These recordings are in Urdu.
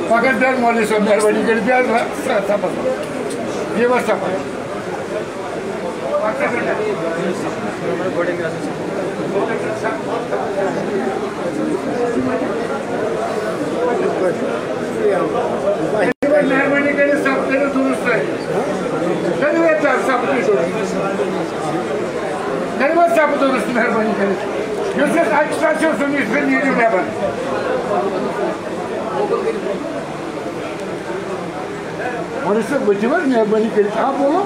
مگر در مولوی صاحب مہربانی کر دیا یہ بس مہربانی کر سب کرے درست ہے سب سب درست مہربانی کرے ایکسٹرا سنیس پہ نیو لیبر مولوی صاحب بچیور مہربانی کر آپ بولو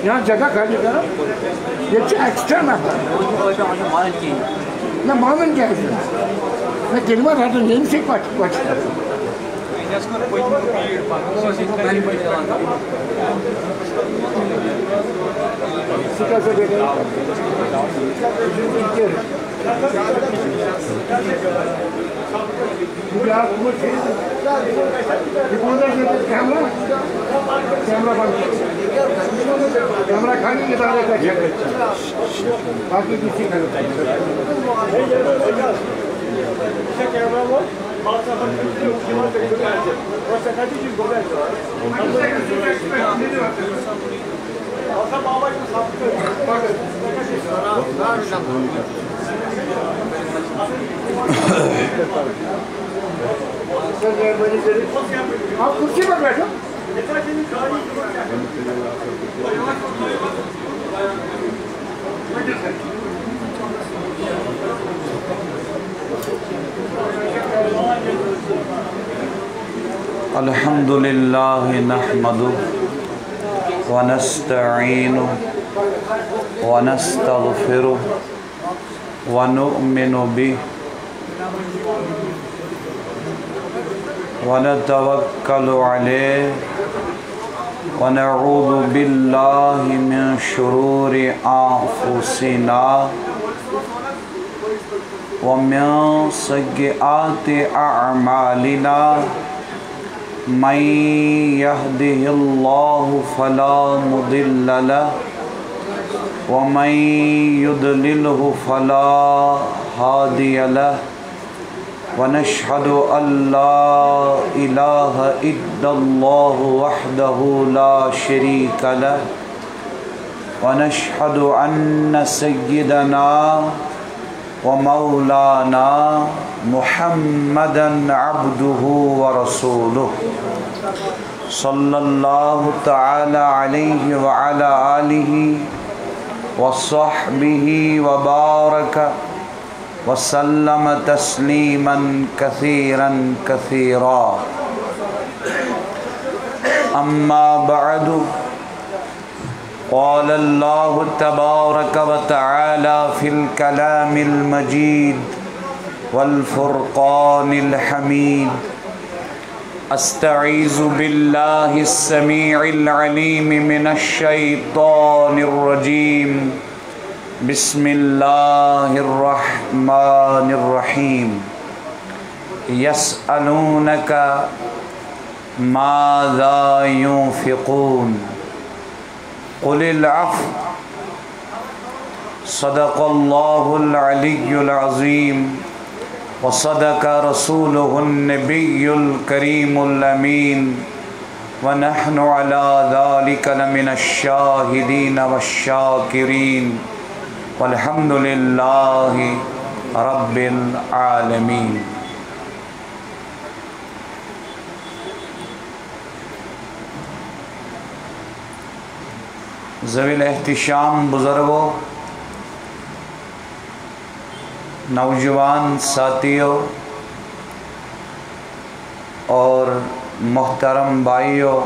یہاں جگہ خالی کرو یہ ایکسٹرا نہ مانن کیا ہے میں کلمہ رہا تو نہیں سے پچ کیمرہ کھانے کی طرح کا چیک باقی کسی کا آپ کرسی پر بیٹھو الحمد للہ نحمدہ ونستعینہ ونستغفرہ ونؤمن بہ ونتوکل علیہ ونعوذ باللہ من شرور انفسنا ومن سیئات اعمالنا من يهده الله فلا مضل له ومن يضلله فلا هادي له ونشهد أن لا إله إلا الله وحده لا شريك له ونشهد أن سيدنا ومولانا محمدا عبده ورسوله صلى الله تعالى عليه وعلى آله وصحبه وبارك وسلم تسليما كثيرا كثيرا أما بعد قال الله تبارك وتعالى في الكلام المجيد والفرقان الحميد استعيذ بالله السميع العليم من الشيطان الرجيم بسم الله الرحمن الرحيم يسألونك ماذا ينفقون قل العفو صدق الله العلي العظيم وصدق رسوله النبي الكريم الأمين ونحن على ذلك لمن الشاهدين والشاكرين والحمد لله رب العالمين. ذوی الاحتشام بزرگوں، نوجوان ساتھیوں اور محترم بھائیوں،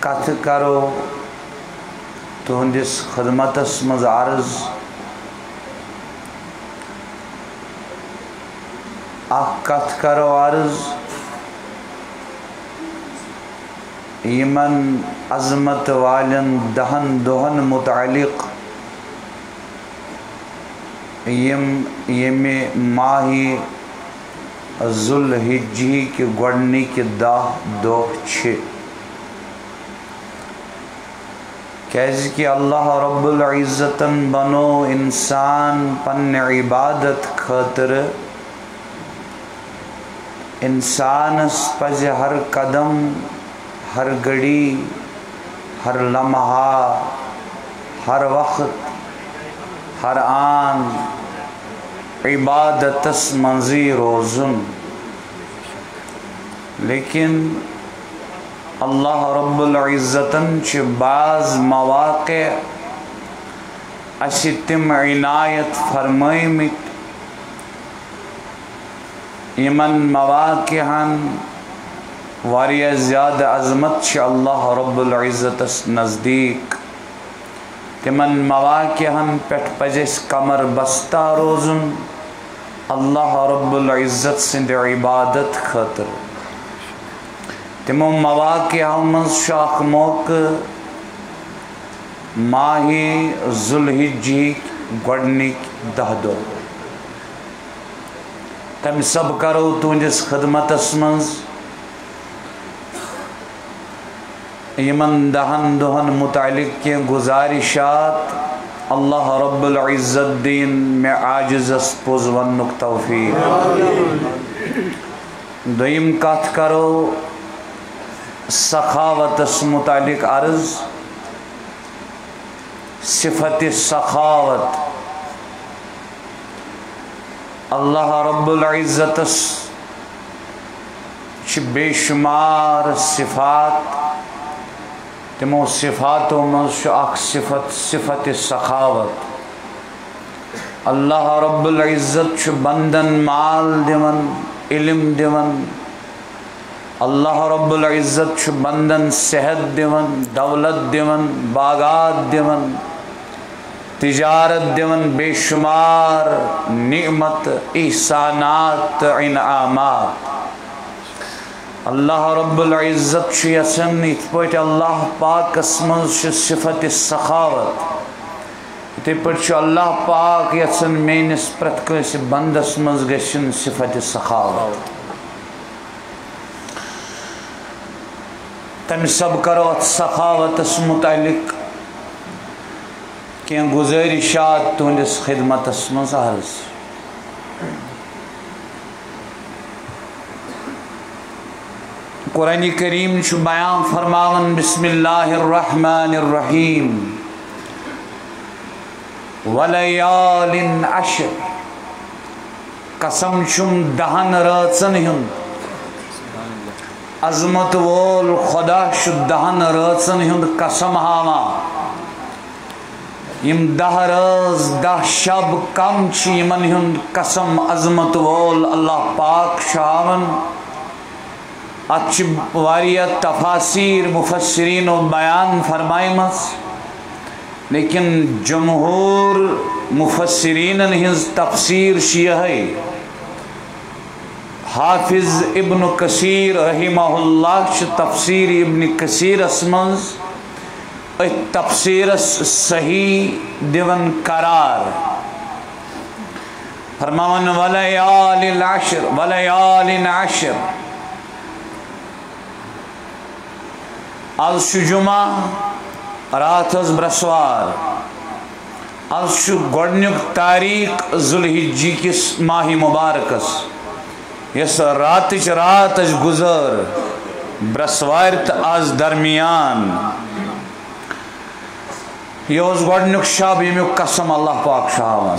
کتھ کرو تہندس خدمتس مز عرض کتھ کرو عرض یمن عظمت والن 10 دہن متعلق یم ماہی ذوالحجہ کے گۄڈنِکۍ 10 دۄہ چھِ کہ اللہ رب العزتن بنو انسان پن عبادت خاطر انسانس پز ہر قدم ہر گھڑی ہر لمحہ ہر وقت ہر آن عبادتس منزی روزن لیکن اللہ رب العزتن چھ بعض مواقع اسی تم عنایت فرمائمت یمن مواقعن واریہ زیادہ عظمت چھ اللہ رب العزتس نزدیک تمن مواقعن پٹ پجس کمر بستہ روزن اللہ رب العزت سند عبادت خاطر تمو مواقع من شاخ موقع ماہی ذوالحجہ گۄڈنِک 10 دۄہ تم سب کرو تہنٛدِس خدمتس منٛز یمن 10 دۄہن متعلق کینٛہہ گزارشات اللہ رب العزت دین میں عاجزس پوز ونُک توفیق دویم کتھ کرو سخاوتس متعلق عرض صفت سخاوت اللہ رب العزتس چھ بے شمار صفات تمو صفاتو منز اخ صفت سخاوت اللہ رب العزت چھ بندن مال دیون علم دیون اللہ رب العزت چھ بندن صحت دیون دولت دیون باغات دیون تجارت دیون بے شمار نعمت احسانات انعامات اللہ رب العزت چھ یسن ات پٲٹھۍ اللہ پاک اسمن چھ صفت سخاوت اتھے پٲٹھۍ چھ اللہ پاک یسن میٲنِس پرٛٮ۪تھ کٲنٛسہِ بندس منٛز گژھن صفت سخاوت تم سب کرو ات سخاوتس متعلق کینٛہہ گزارشات تہنٛدِس خدمتس منٛز عرض قرآن کریم چھ بیان فرماون بسم اللہ الرحمن الرحیم ولیال عشر قسم چھم 10 رٲژن ہُنٛد عظمت وول خدا چھ 10 رٲژن ہُنٛد قسم ہاوان یم 10 رٲژ 10 شب کم چھ یمن ہُنٛد قسم عظمت وول اللہ پاک چھ ہاوان اتھ چھ واریاہ تفاسیر مفسرین و بیان فرمائمس لیکن جمہور مفسرین ہنز تفسیر چھ یہے حافظ ابن کثیر رحمہ اللہ چھ تفسیر ابن کثیر اسمنز تفسیر صحیح دیون قرار فرماون ولیال العشر ولیال عشر آز چھ جمعہ رات از برسوار آز چھ گۄڈنیُک تاریخ ذوالحجہ کس ماہ مبارکس یس راتچ رات گزر برسوار تو آز درمیان یہ گۄڈنیُک شب یمیُک قسم اللہ پاک چھ ہاوان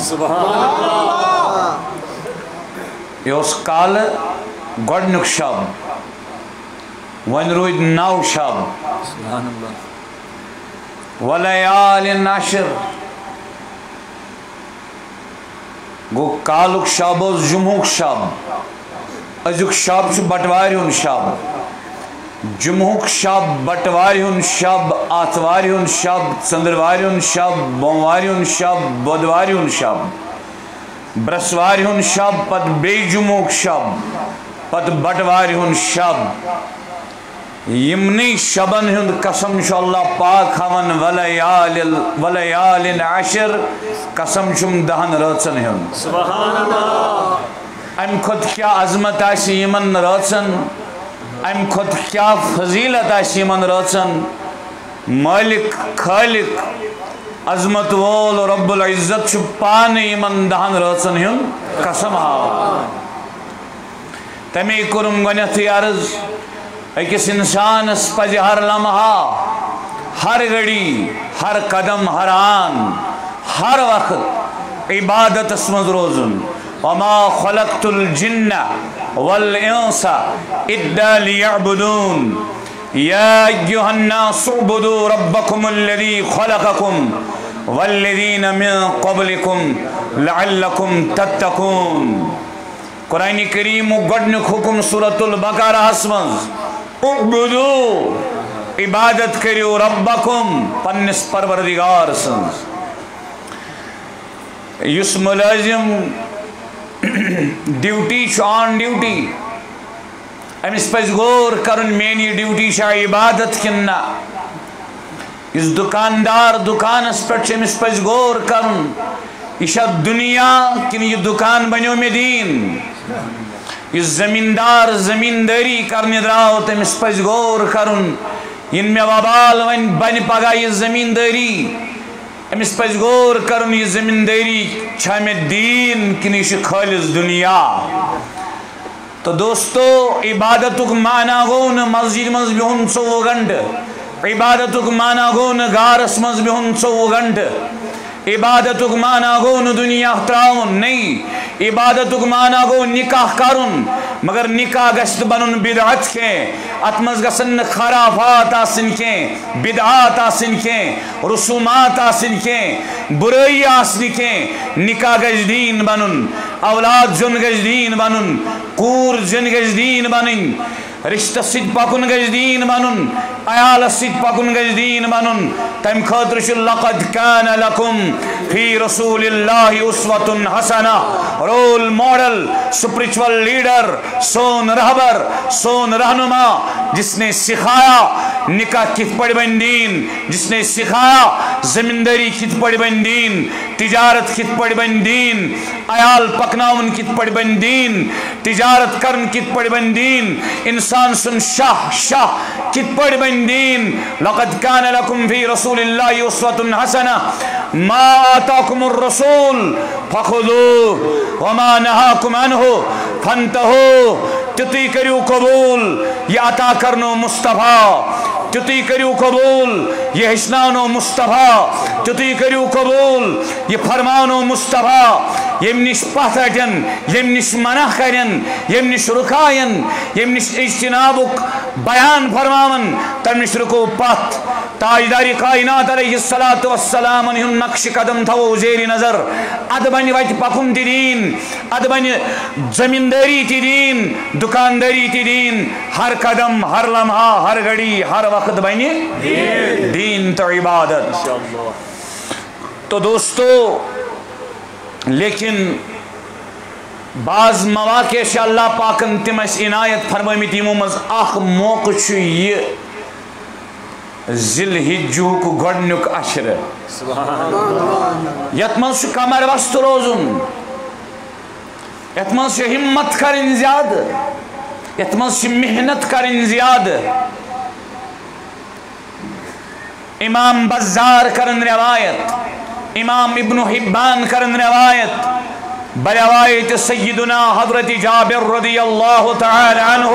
یہ کالہ گۄڈنیُک شب ون روٗدۍ 9 شب ولیال عشر گو کالُک شب اوس جمعُک شب أزیُک شب چھ بٹوارِ ہُنٛد شب جمعُک شب بٹوارِ ہُنٛد شب آتھوارِ ہُنٛد شب ژٔنٛدٕروارِ ہُنٛد شب بوموارِ ہُنٛد شب بۄدوارِ ہُنٛد شب برسوارِ ہُنٛد شب پتہٕ بیٚیہِ جمعُک شب پتہٕ بٹوارِ ہُنٛد شب یمنی شبن ہند قسم چھ اللہ پاک ہاون ولیال عشر قسم چھم 10 رٲژن ہند سبحان اللہ ام کھت کیا عظمت آسی یمن رٲژن ام کھت کیا فضیلت آسی یمن رٲژن مالک خالق عظمت وول رب العزت چھ پانے یمن دہن رٲژن ہُنٛد قسم ہاوان تمے کوٚرُم گۄڈنٮ۪تھٕے عرض أکِس اِنسانس پزِ ہر لمحہ ہر گھڑی ہر قدم ہر آن ہر وقت عبادتس منٛز روزُن وما خلقت الجن والانس الا ليعبدون يا ايها الناس اعبدوا ربكم الذي خلقكم والذين من قبلكم لعلكم تتقون قرآن کریم گۄڈنیُک حکم سورۃ البقرہ منٛز اعبدوا عبادت کریو ربکم پنس پروردگار سنز یس ملازم ڈیوٹی آن ڈیوٹی امس پز غور کرن مینی ڈیوٹی عبادت کننا اس دکاندار دکانس پہ امس پز غور کرن یہ دنیا کن یہ دکان بنیو میں دین اس زمیندار زمینداری کرنے دراو تمس پز غور کرن ین میں وبال ون بن پگہ یہ زمینداری امس پز غور کرن یہ زمینداری چھا میں دین کن یہ خالص دنیا تو دوستو عبادتک معنی گو نا مسجد مز بہن 24 گھنٹہ عبادتک معنی گو نا گارس مز بہن 24 گھنٹہ عبادتک معنی گو نا دنیا تراؤن نہیں عبادتک معنی گو نکاح کرن مگر نکاح گشت بنن بدعت کے اتمز گسن خرافات آسن کے بدعات آسن کے رسومات آسن کے برائی آسن کے نکاح گش دین بنن اولاد زن گش دین بنن کور زن گش دین بنن رشتہ سید پکن گش دین بنن عیال سید پکن گش دین بنن تم خاطر چھ لقد کان لکم فی رسول اللہ اسوۃ حسنہ رول ماڈل اسپرچول لیڈر سون رہبر سون رہنما جس نے سکھایا نکاح کت پڑ بن دین جس نے سکھایا زمینداری کت پڑ بن دین تجارت کت پڑ بن دین عیال پکناون کت پڑ بن دین تجارت کرن کت پڑ بن دین انسان سن شاہ کت پڑ بن دین لقد کان لکم فی رسول اللہ اسوۃ حسنہ ما آتاکم الرسول فخذوه وما نہاکم عنہ فانتہوا تتی کریو قبول یہ عطا کرنو مصطفیٰ تتی کریو قبول یہ ہشنانو مصطفیٰ تتی کریو قبول یہ فرمانو مصطفیٰ یم نش پتھ اٹن یم نش منع کرن یم نش رکائن یم نش اجتنابک بیان فرماون تم نش رکو پتھ تاجداری کائنات علیہ السلام ہن نقش قدم تھو زیر نظر اد بن وت پکن تی دین اد بن زمینداری تی دین دکانداری تی دین ہر قدم ہر لمحہ ہر گھڑی ہر وقت بنی دین تو عبادت تو دوستو لیکن بعض مواقع سے اللہ پاکن تم اس عنایت فرمائیت یمو مز اخ موقع چھ یہ ذی الحجہ کو گۄڈنیُک عشر یت مز چھ کمر وست روزن یت مز چھ ہمت کرن زیادہ یت مز چھ محنت کرن زیادہ امام بزار کرن روایت امام ابن حبان کرن روایت بروایت سیدنا حضرت جابر رضی اللہ تعالی عنہ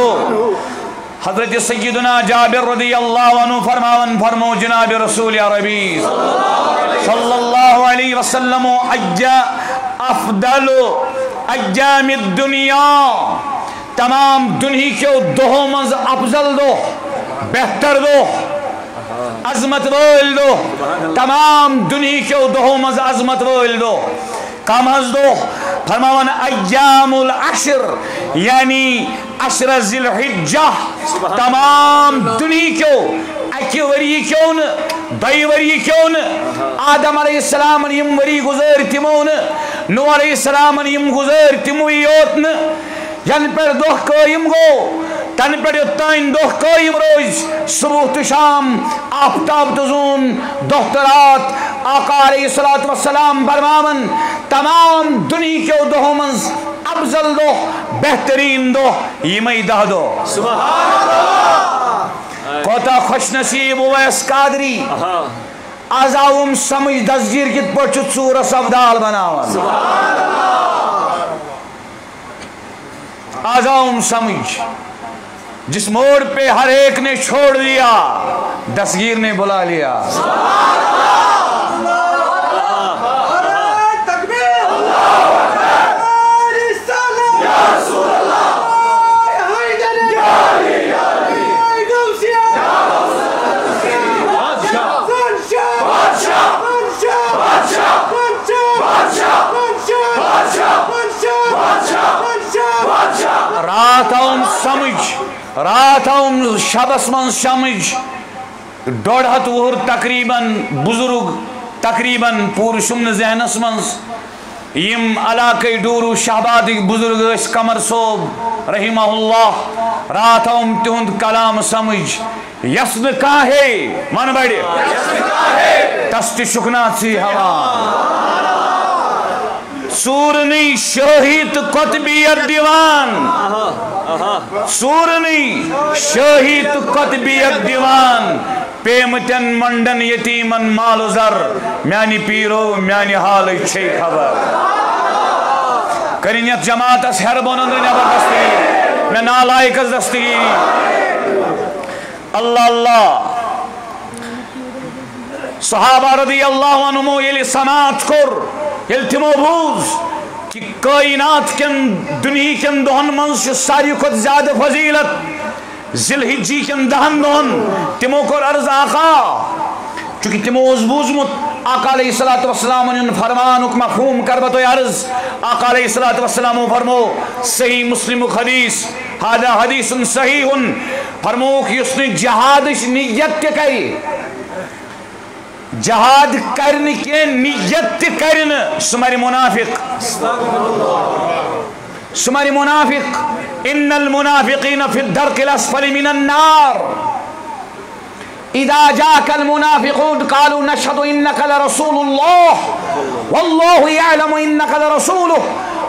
حضرت سیدنا جابر رضی اللہ عنہ فرماون فرمو جناب رسول عربی صلی اللہ علیہ وسلم افضل ایام الدنیا تمام دنیا کے دہوں مز افضل دو بہتر دو عظمت وول دو تمام دنیا کے دہوں مز عظمت وول دو کم از دو فرماون ایام العشر یعنی عشر ذی الحجہ تمام دنیا کیوں اکی وری کیوں دئی وری کیوں آدم علیہ السلام یم وری گزر تمون نو علیہ السلام یم گزر تموی یوتن ین پر دو قائم گو تن پر یتائن دو قائم روز صبح تو شام آفتاب تزون دخترات آقا علیہ السلام برمامن تمام دنیا کے دو منز افضل دو بہترین دو یہ میں دہ دو سبحان اللہ کوتا خوش نصیب اویس قادری آز آوم سمجھ دستگیر کت پچھ ژور سفدال بناوان آز آوم سمجھ جس موڑ پہ ہر ایک نے چھوڑ دیا دستگیر نے بلا لیا رات آؤں شبس من سمجھ 150 وُہر تقریباً بزرگ تقریباً پور شمن ذہنس من یم علاقے ڈورو شہباد بزرگ اس قمر صوب رحمہ اللہ رات آؤں تہند کلام سمجھ یسن کاہے من بڑے تست شکنا سی ہوا سورنی شہید قطبیت دیوان سورنی شہید قطبیت دیوان پیمتن منڈن یتیمن مال زر میانی پیرو میانی حال چھے خبر کرینیت جماعت اس ہر بونند نبر دستگی میں نالائک از دستگی اللہ اللہ صحابہ رضی اللہ عنہمو یلی سماعت کر یلی تمو بوز کہ کائنات کن دنیا کن دہن منز ساری خود زیادہ فضیلت ذی کن دہن دہن تمو کر عرض آقا چونکہ تمو از بوزمت آقا علیہ السلام ان فرمانک مفہوم کربتو عرض آقا علیہ السلام فرمو صحیح مسلم حدیث هذا حدیث صحیح فرمو کہ اس نے جہادش نیت کے کئی جہاد کرنے کے نیت کرن سماری منافق سماری منافق ان المنافقین فی الدرق الاسفل من النار اذا جاءك المنافقون قالوا نشهد انك لرسول الله والله يعلم انك لرسوله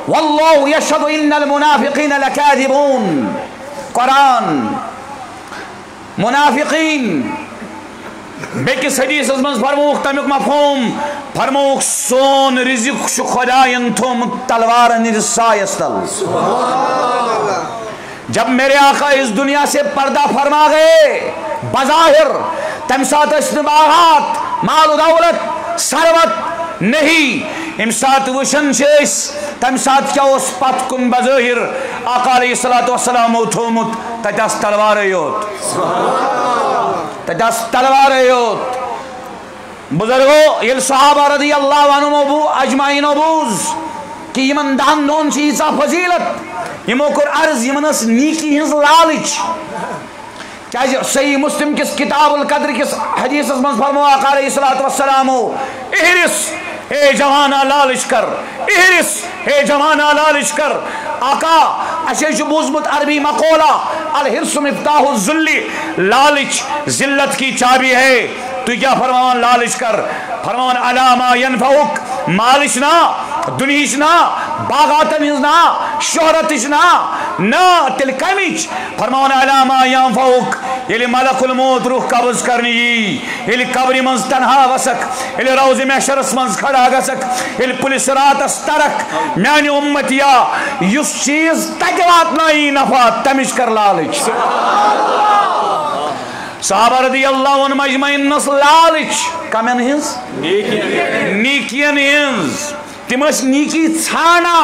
والله يشهد ان المنافقين لكاذبون قرآن منافقین بیکس حدیث از منز فرموک تمیک مفہوم فرموک سون رزق شو خداین تم تلوار نرسایستل جب میرے آقا اس دنیا سے پردہ فرما گئے بظاہر تمسات اشتباہات مال و دولت ثروت نہیں امسات وشن شیس تمسات کیا اس پت کن بظاہر آقا علیہ السلام اتھومت تجاس تلوار یوت تجاس تلوار یوت بزرگو یہ صحابہ رضی اللہ عنہ اجمعین ابوز کہ یمن دہن دون چیزا فضیلت یمو کر عرض یمنس نیکی ہنز لالچ کیا صحیح مسلم کس کتاب القدر کس حدیث از منز فرمو آقا علیہ السلام احرس اے جوانا لالچ کر احرس اے جوانا لالچ کر آقا اشیش بوزمت عربی مقولہ الحرس مفتاح الذلی لالچ ذلت کی چابی ہے تو کیا فرمان لالچ کر فرمان علامہ ینفعک مالش نا دنیش نا باغاتن نا شہرتش نا تل کمیچ فرمان علامہ ینفعک یلی ملک الموت روح قبض کرنی یلی قبری منز تنہا وسک یلی روز محشرس منز کھڑا گسک یلی پولیس رات استرک میانی امتیا یس چیز تکوات نائی نفع تمش کر لالچ صحابہ رضی اللہ عنہ مجمعین نس لالچ کمین ہنز نیکین ہنز تمش نیکی ژھانا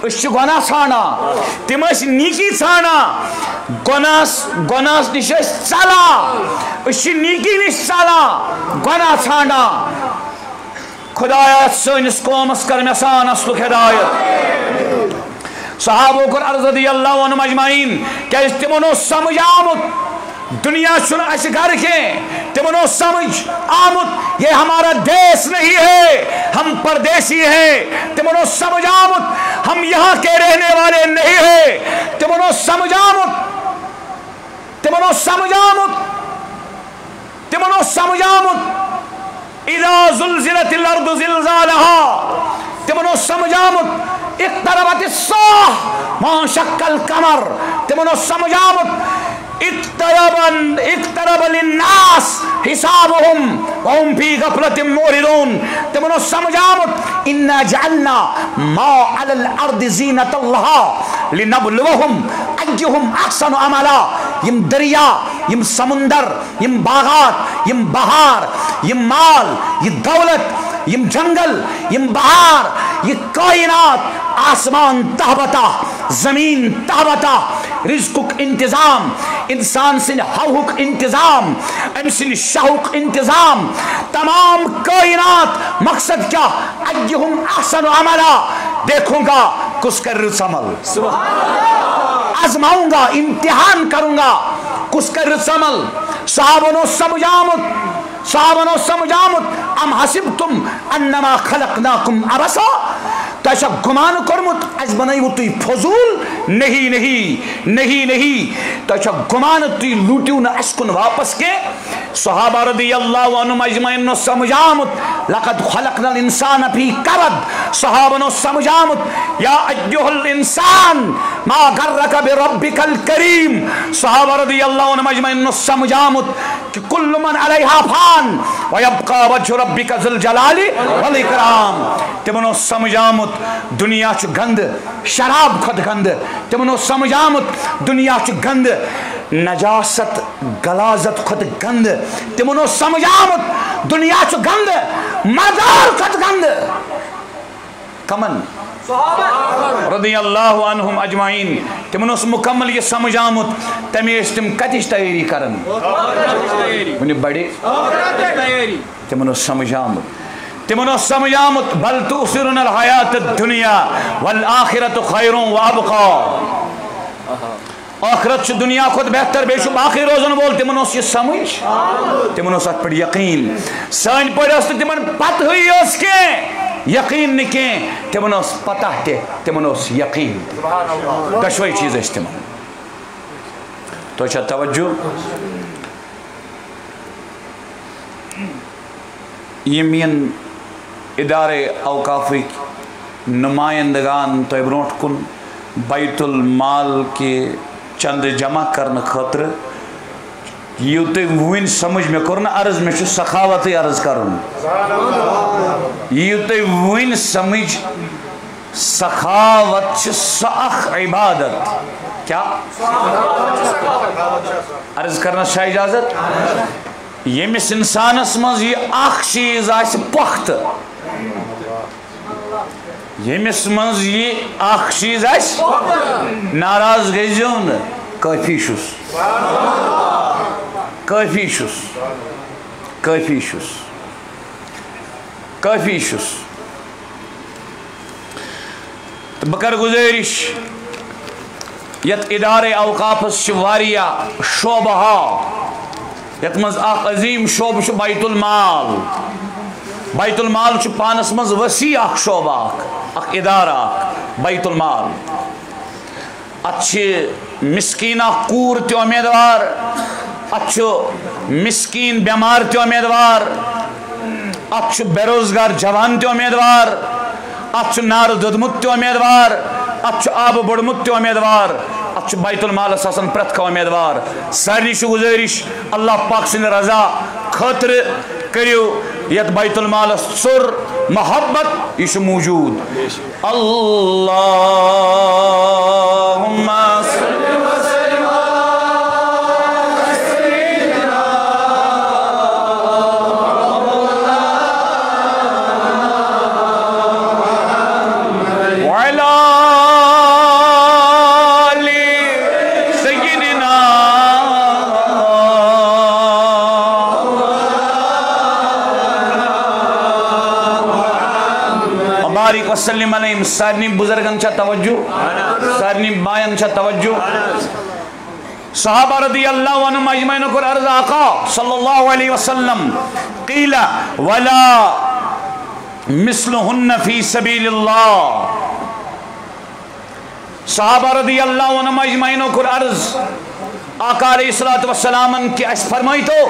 اس گناہ ژھانا تمش نیکی ژھانا گناہ نش ژلا اس نیکی نش ژلا گناہ ژھانا خدایا سنس قومس کر مسان اصلک ہدایت صحابہ کر عرض رضی اللہ عنہ مجمعین کیا تمنو سمجھ آمد دنیا سن اس گھر کے تمنو سمجھ آمد یہ ہمارا دیس نہیں ہے ہم پردیسی ہیں تمنو سمجھ آمد ہم یہاں کے رہنے والے نہیں ہیں تمنو سمجھ آمد تمنو سمجھ آمد تمنو سمجھ آمد اذا زلزلت الارض زلزالها تمنو سمجھ آمد اقتربت الساعة وانشق القمر تمنو سمجھ آمد اقترب للناس حسابهم وهم في غفلة معرضون تمنو سمجھامت انا جعلنا ما على الارض زینة لها لنبلوهم ایہم احسن عملا یم دریا یم سمندر یم باغات یم بہار یم مال یہ دولت یم جنگل یم بہار یہ کائنات آسمان تہبتا زمین تہبتا رزقک انتظام انسان سن ہوک انتظام ام سن شہوک انتظام تمام کائنات مقصد کیا ایہم احسن عملا دیکھوں گا کس کا رس عمل آزماؤں گا امتحان کروں گا کس کا رس عمل صحابنو سمجھامت ام حسبتم انما خلقناکم عبسا تو ایسا گمان کرمت از بنائی وہ توی فضول نہیں تو ایسا گمان توی لوٹیو نہ اسکن واپس کے صحابہ رضی اللہ عنہم اجمعین نو سمجھامت لقد خلقنا الانسان فی کبد صحابہ نو سمجھامت یا ایہا الانسان ما غرک بربک الکریم صحابہ رضی اللہ عنہم اجمعین نو سمجھامت کہ کل من علیہا فان ویبقى وجہ ربک ذو الجلال والاکرام تمنو سمجھامت دنیا چھ گند شراب خود گند تمنو سمجھامت دنیا چھ گند نجاست غلاظت خود گند تمنو سمجھامت دنیا چھ گند مردار خود گند کمن رضی اللہ عنہم اجمعین تمنو مکمل یہ سمجھامت تمیش تم کتش تیاری کرن انہیں بڑے تمنو سمجھامت بل تؤثرون الحیات الدنیا والآخرت خیر وابقا آخرت چھ دنیا خود بہتر بے شب آخر روزن بول تمنو یہ سمجھ تمنو ساتھ پر یقین سان پر اس تمن پت ہوئی اس کے یقین نکیں تمنو پتہ تے تمنو یقین دشوئی چیز استعمال تو اچھا توجہ یمین ادارے اوقافی نمائندگان تو برونٹ کن بیت المال کے چند جمع کرنے خاطر یہ تو وین سمجھ میں کرنا عرض میں چھو سخاوت عرض کرن یہ تو وین سمجھ سخاوت چھ سخ عبادت کیا عرض کرنا شاہ اجازت یمس انسانس مز یہ اخ چیز آس پخت یمس مز یہ اخ چیز آس ناراض گئیزیو نا کافی شس تو بکر گزارش یت ادارے اوقافس واریا شعبہ یت مز اخ عظیم شعبہ چھ بیت المال چھ پانس مز وسیع اخ شعبہ اخ ادارہ بیت المال اچھے مسکینہ کور تی امیدوار اچھو مسکین بیمار تی امیدوار اچھو بیروزگار جوان تی امیدوار اچھو نار ددمت تی امیدوار اچھو آب بڑمت تی امیدوار اچھو بیت المال اساسن پرت کا امیدوار سارنی شو گزارش اللہ پاک سن رضا خاطر کریو یت بیت المال سر محبت یہ موجود اللہم صلی وسلم وسلم علیہم سارنی بزرگن چا توجہ سارنی بائن چا توجہ صحابہ رضی اللہ عنہم اجمعین کو عرض آقا صلی اللہ علیہ وسلم قیل ولا مثلہن فی سبیل اللہ صحابہ رضی اللہ عنہم اجمعین کو عرض آقا علیہ السلام کی اس فرمائی تو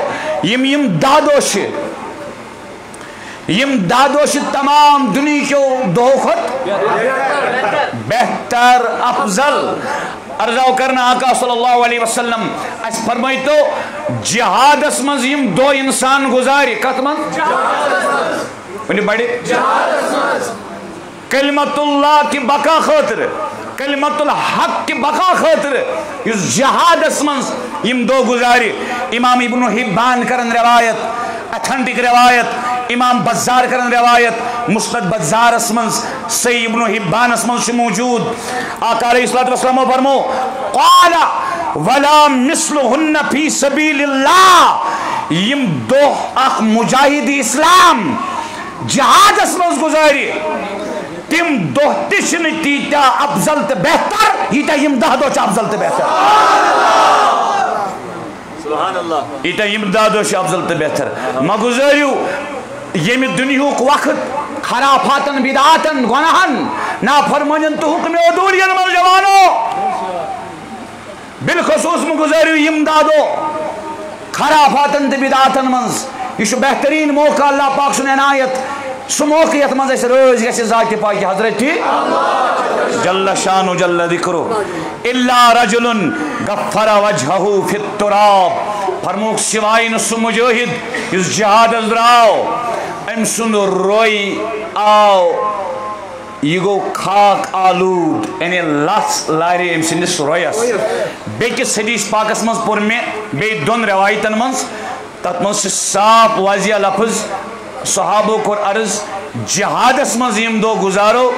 یم دادوش تمام دنیا کو دو خط بہتر افضل عرضاو کرنا آقا صلی اللہ علیہ وسلم اس فرمائی تو جہاد اسمز یم دو انسان گزاری کت من ونی بڑی کلمت اللہ کی بقا خاطر کلمت الحق کی بقا خاطر اس جہاد اسمز یم دو گزاری امام ابن حبان کرن روایت اتھنٹک روایت امام بزار کرن روایت مسند بزار اسمز صحیح ابن حبان اسمز موجود آقا علیہ السلام فرمو قال ولا مثلہن فی سبیل اللہ یم دو اخ مجاہد اسلام جہاد اسمز گزاری تم دو تشن تیتا افضل تا بہتر یہ تا یم دہ دو چا افضل تا بہتر سبحان اللہ یہ تا یم دہ دو چا افضل تا بہتر ما گزاریو یم دنیاو کو وقت خرافاتن بدعاتن گناہن نافرمانین تو حکم عدولین مل جوانو بالخصوص ما گزاریو یم دہ دو خرافاتن بدعاتن منز یہ بہترین موقع اللہ پاک سن عنایت سو موقع یت مز اس روز گژھِ ذات پاک حضرت جل شانو جل ذکرو الا رجل غفر وجهه فی التراب فرموک سوائے سو مجاہد اس جہاد از دراو ام سن روئی آو یہ گو خاک آلود یعنی لس لاری ام سندس رویس بیکس حدیث پاکس منز پور میں بے دون روایتن منز تت منز صاف واضح لفظ صحابو کور عرض جہادس مز یم دو گزارو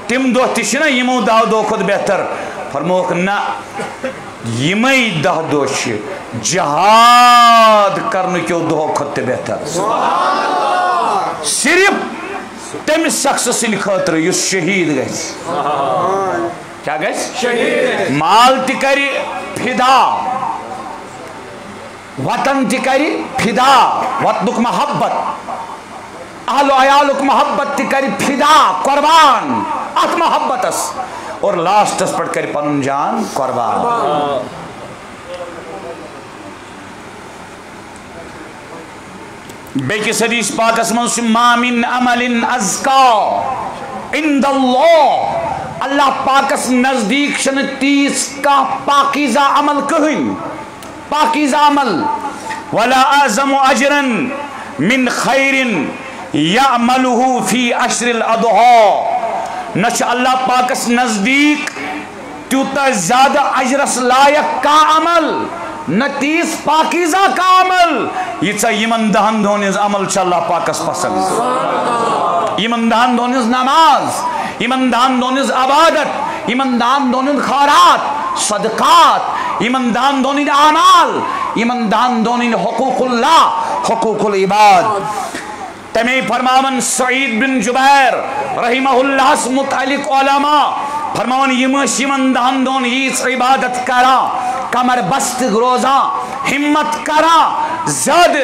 تم دو تشنا یمو دہ دو خود بہتر فرموک نا یمی دہ دو جہاد کرنے کیو دو خود بہتر صرف تم شخص سن خاطر یس شہید گئس کیا گئس شہید مال تکری فدا وطن تکری فدا وطنک محبت اہل و عیالک محبت کری فدا قربان ات محبت اس اور لاسٹ اس پڑھ کری پنن جان قربان بیکس حدیث پاک اس من ما من عمل ازکا عند اللہ اللہ پاک اس نزدیک شن تیس کا پاکیزہ عمل کہیں پاکیزہ عمل ولا اعظم اجرا من خیر یعملہ فی عشر الاضحیٰ نچ اللہ پاکس نزدیک تیوتا زیادہ اجرس لائق کا عمل نتیس پاکیزہ کا عمل یہ چاہ یمن دہن دونیز عمل چاہ اللہ پاکس پسند یمن دہن دونیز نماز یمن دہن دونیز عبادت یمن دہن دونیز خارات صدقات یمن دہن دونیز اعمال یمن دہن دونیز حقوق اللہ حقوق العباد تمہیں فرماون سعید بن جبیر رحمہ اللہ اس متعلق علماء فرماون یمن دہن دون یس عبادت کرا کمر بست روزہ ہمت کرا زد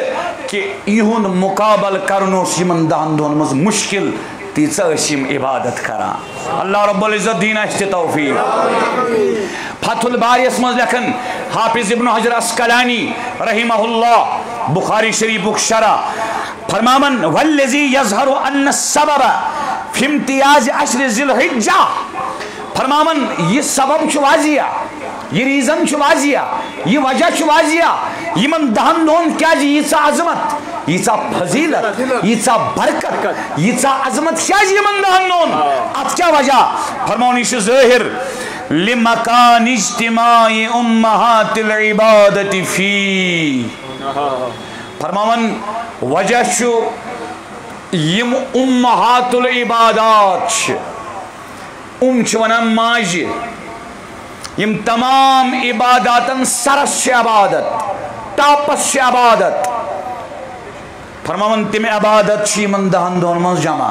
کہ یہن مقابل کرنو یمن دہن دون مز مشکل تیسا اسیم عبادت کرا اللہ رب العزت دین اشت توفیق فتح الباری اسمز لکھن حافظ ابن حجر اسقلانی رحمہ اللہ بخاری شریف شرح فرماون والذی یظہر ان السبب فی امتیاز عشر ذی الحجہ فرماون یہ سبب چھو واضح یہ ریزن چھو واضح یہ وجہ چھو واضح یمن دہن دون کیا جی یہ سا عظمت یہ سا فضیلت یہ سا برکت یہ سا عظمت کیا جی یمن دہن دون ات کیا وجہ فرماون اس ظاہر لمکان اجتماع امہات العبادت فی فرماون وجہ شو یم امہات العبادات چھ ونان ماجی یم تمام عباداتن سرس چھ عبادت تاپس چھ عبادت فرماون تم عبادت چھ یمن دہن دون منز جمع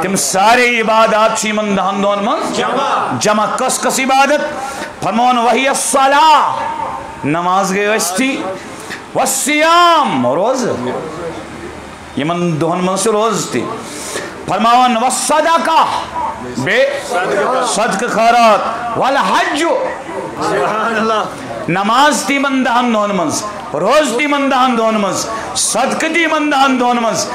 تم سارے عبادات چھ یمن دہن دون منز جمع کس کس عبادت فرماون وہی الصلاة نماز گئے استی والسیام روز یمن دہن من سے روز تھی فرماون والصدقہ بے صدق خیرات والحج نماز تی من دہن دہن منز روز تی من دہن دہن منز صدق تی من دہن دہن منز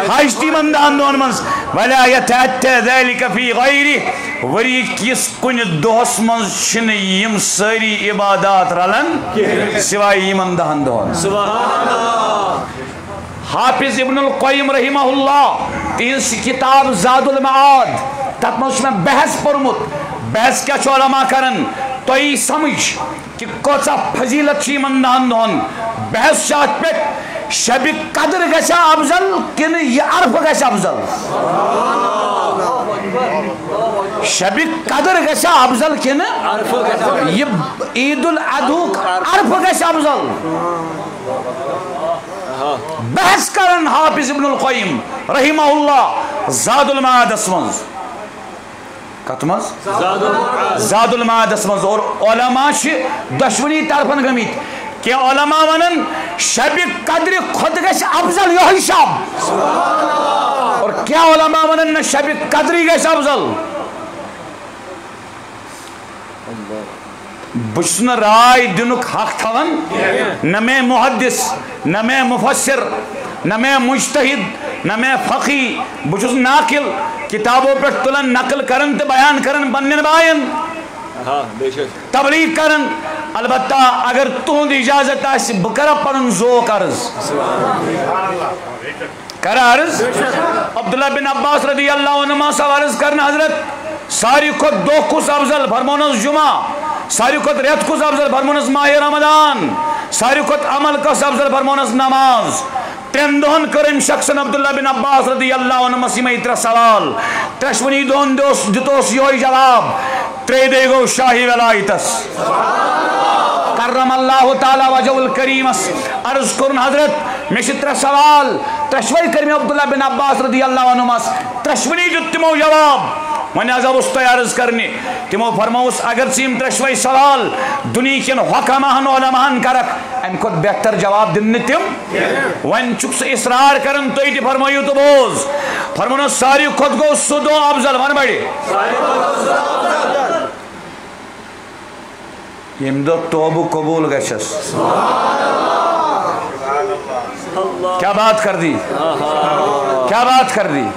حج تی من دہن دہن منز ولا يتأتى ذلك في غيره وری کس کن دہس من یم ساری عبادات رلن سوائے یمن 10 دہن. حافظ ابن القیم رحمہ اللہ تہذ کتاب زاد المعاد تک مجھ میں بحث پورمت. بحث کیا علماء کرن تو سمجھ کہ کوچا فضیلت یمن 10 دہن. بحث چاہت پہ شب قدر گژھا افضل کن یہ عرف گژھا افضل. شب قدر گژھا افضل کن یہ عید الاضحیٰ عرف گژھا افضل. بحث کرن حافظ ابن القیم رحمہ اللہ زاد المعاد اسمز کت مز زاد المعاد اسمز. اور علماء دشمنی طرفن گمت کہ علماء ونن شب قدر خود گش افضل یہ شب. اور کیا علماء ونن شب قدری گش افضل. بچن رائے دنک حق تھون نہ میں محدث نہ میں مفسر نہ میں مجتہد نہ میں فقی. بچس ناقل کتابوں پر تلن نقل کرن تو بیان کرن بنن بائن تبلیغ کرن. البتہ اگر تہند اجازت آس بکر پن ذوق عرض کر عرض. عبداللہ بن عباس رضی اللہ عنہما سے عرض کرنا حضرت ساری خود دو کس افضل فرمونس جمعہ. ساری خود ریت کس افضل فرمونس ماہ رمضان. ساری خود عمل کس افضل فرمونس نماز. 3 دہن کرم شخصن عبداللہ بن عباس رضی اللہ عنہما سے میں 3 سوال. 3 دہن دتوس یہ جواب. 3 دے گو شاہی ولایتس کرم اللہ تعالی وجہ الکریمس. عرض کرن حضرت میں 3 سوال 3 کرمی عبداللہ بن عباس رضی اللہ عنہما 3 دیت تمو جواب. ون آز اس تہ عرض کرنے تمو فرموس اگر ثم 3 سوال دنیا کن حکمہن علماہن کرک ام کھت بہتر جواب دن تم. ون چک اصرار کرن تو یہ فرمائیو تو بوز. فرمونا ساری خود گو سو دو افضل ون بڑی یم دو توبہ قبول گشس. کیا بات کر دی کیا بات کر دی.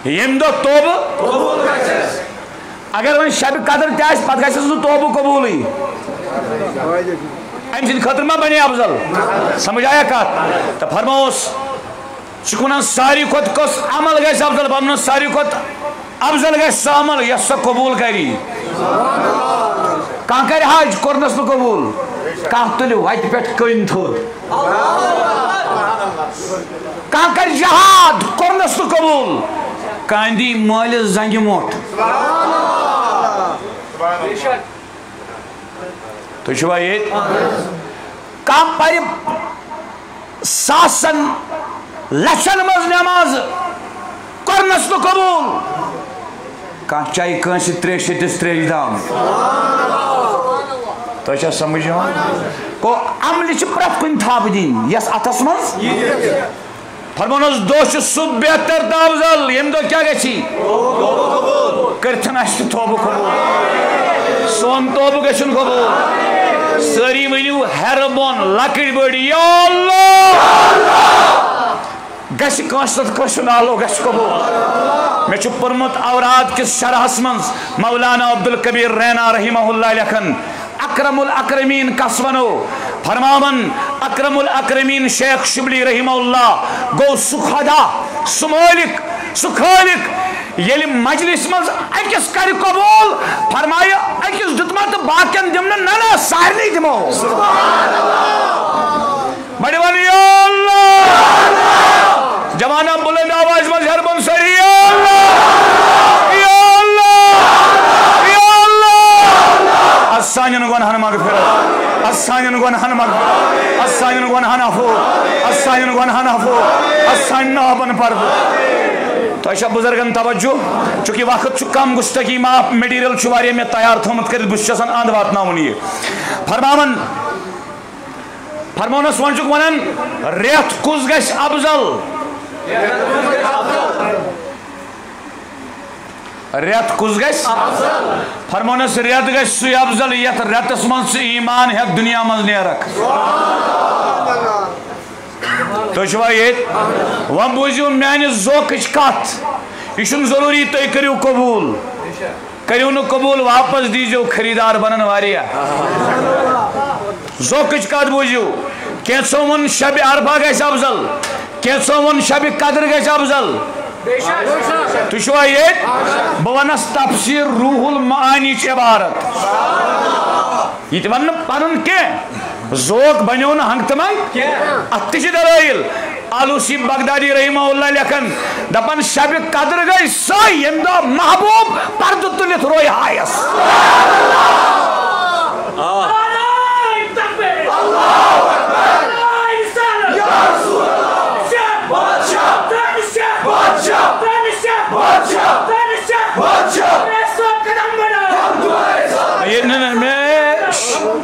یم دو توبہ اگر ون شب قدر تیس پت گھس توبہ قبول ام سند خطر ما بنے افضل. سمجھ آیا کت تو فرموس چکن ساری کھت کس عمل گھس افضل. فرموس ساری کھت افضل گھس سہ عمل یس سہ قبول کری. کان کر حج کورنس نہ قبول کان تلو وت پہ کن تھود کان کر جہاد کورنس نہ قبول کان دی مالس زنگہ موٹ. تو چھوا یہ کان پر ساسن لچھن مز نماز کورنس نہ قبول کان چاہیے کنس 3 دام. تو چھا سمجھ کو عمل چھ پرت کن تھاب دین یس اتس مز. فرمونس دو سہ بہتر تو افضل یم دو کیا گچھی کرتن اس توبہ قبول. سون توبہ گژھن قبول. ساری ونیو ہر بون لکڑ بڑی یا اللہ گش کانسٹ کشن آلو گش قبول. میں چھ پرمت اوراد کس شرحس منز مولانا عبدالکبیر رینا رحمہ اللہ لکھن اکرم الاکرمین کس ونو فرماون اکرم الاکرمین شیخ شبلی رحمہ اللہ گو سخدا سمالک سخالک یلی مجلس مز اکس کر قبول فرمایا اکس دتما تو باقین دمنا نانا سارنی دمو. بڑی والی یا اللہ جوانہ بلند آواز مز ہر بن سری یا اللہ یا اللہ السانین گناہن مغفرت السانین گناہن مغفرت السانین گناہن عفو السانین گناہن عفو السانین نابن پرد. تو ایشا بزرگن توجہ چونکہ وقت چھ کم گستگی ماپ میٹیریل چھ واریا میں تیار تھومت کرد بس چسن اند واتناون یہ فرماون فرمونس ون چھ ونن ریت کس گژھِ افضل. ریت کس گژھِ فرمونس ریت گژھِ سُے افضل یتھ ریتس من ژٕ ایمان ہیک دنیا من نیرک. تو چھوا یہ وہ بوزیو میانہ ذوقچ کت یہ ضروری تھی کرو قبول کرو نا قبول واپس دیجو خریدار بنن واریا ذوقچ کت بوزیو کینسو ون شب عرفہ گژھِ افضل کینسو ون شب قدر گژھِ افضل تو چھوا یہ بہ ونس تفسیر روح المعانی چ عبارت یہ ون پن کی ذوق بنو نا ہنگ تمنگ ات تہ دلائل آلوسی بغدادی رحمہ اللہ لکھن دپن شب قدر گئی سو یم دہ محبوب پرد تلت روی ہایس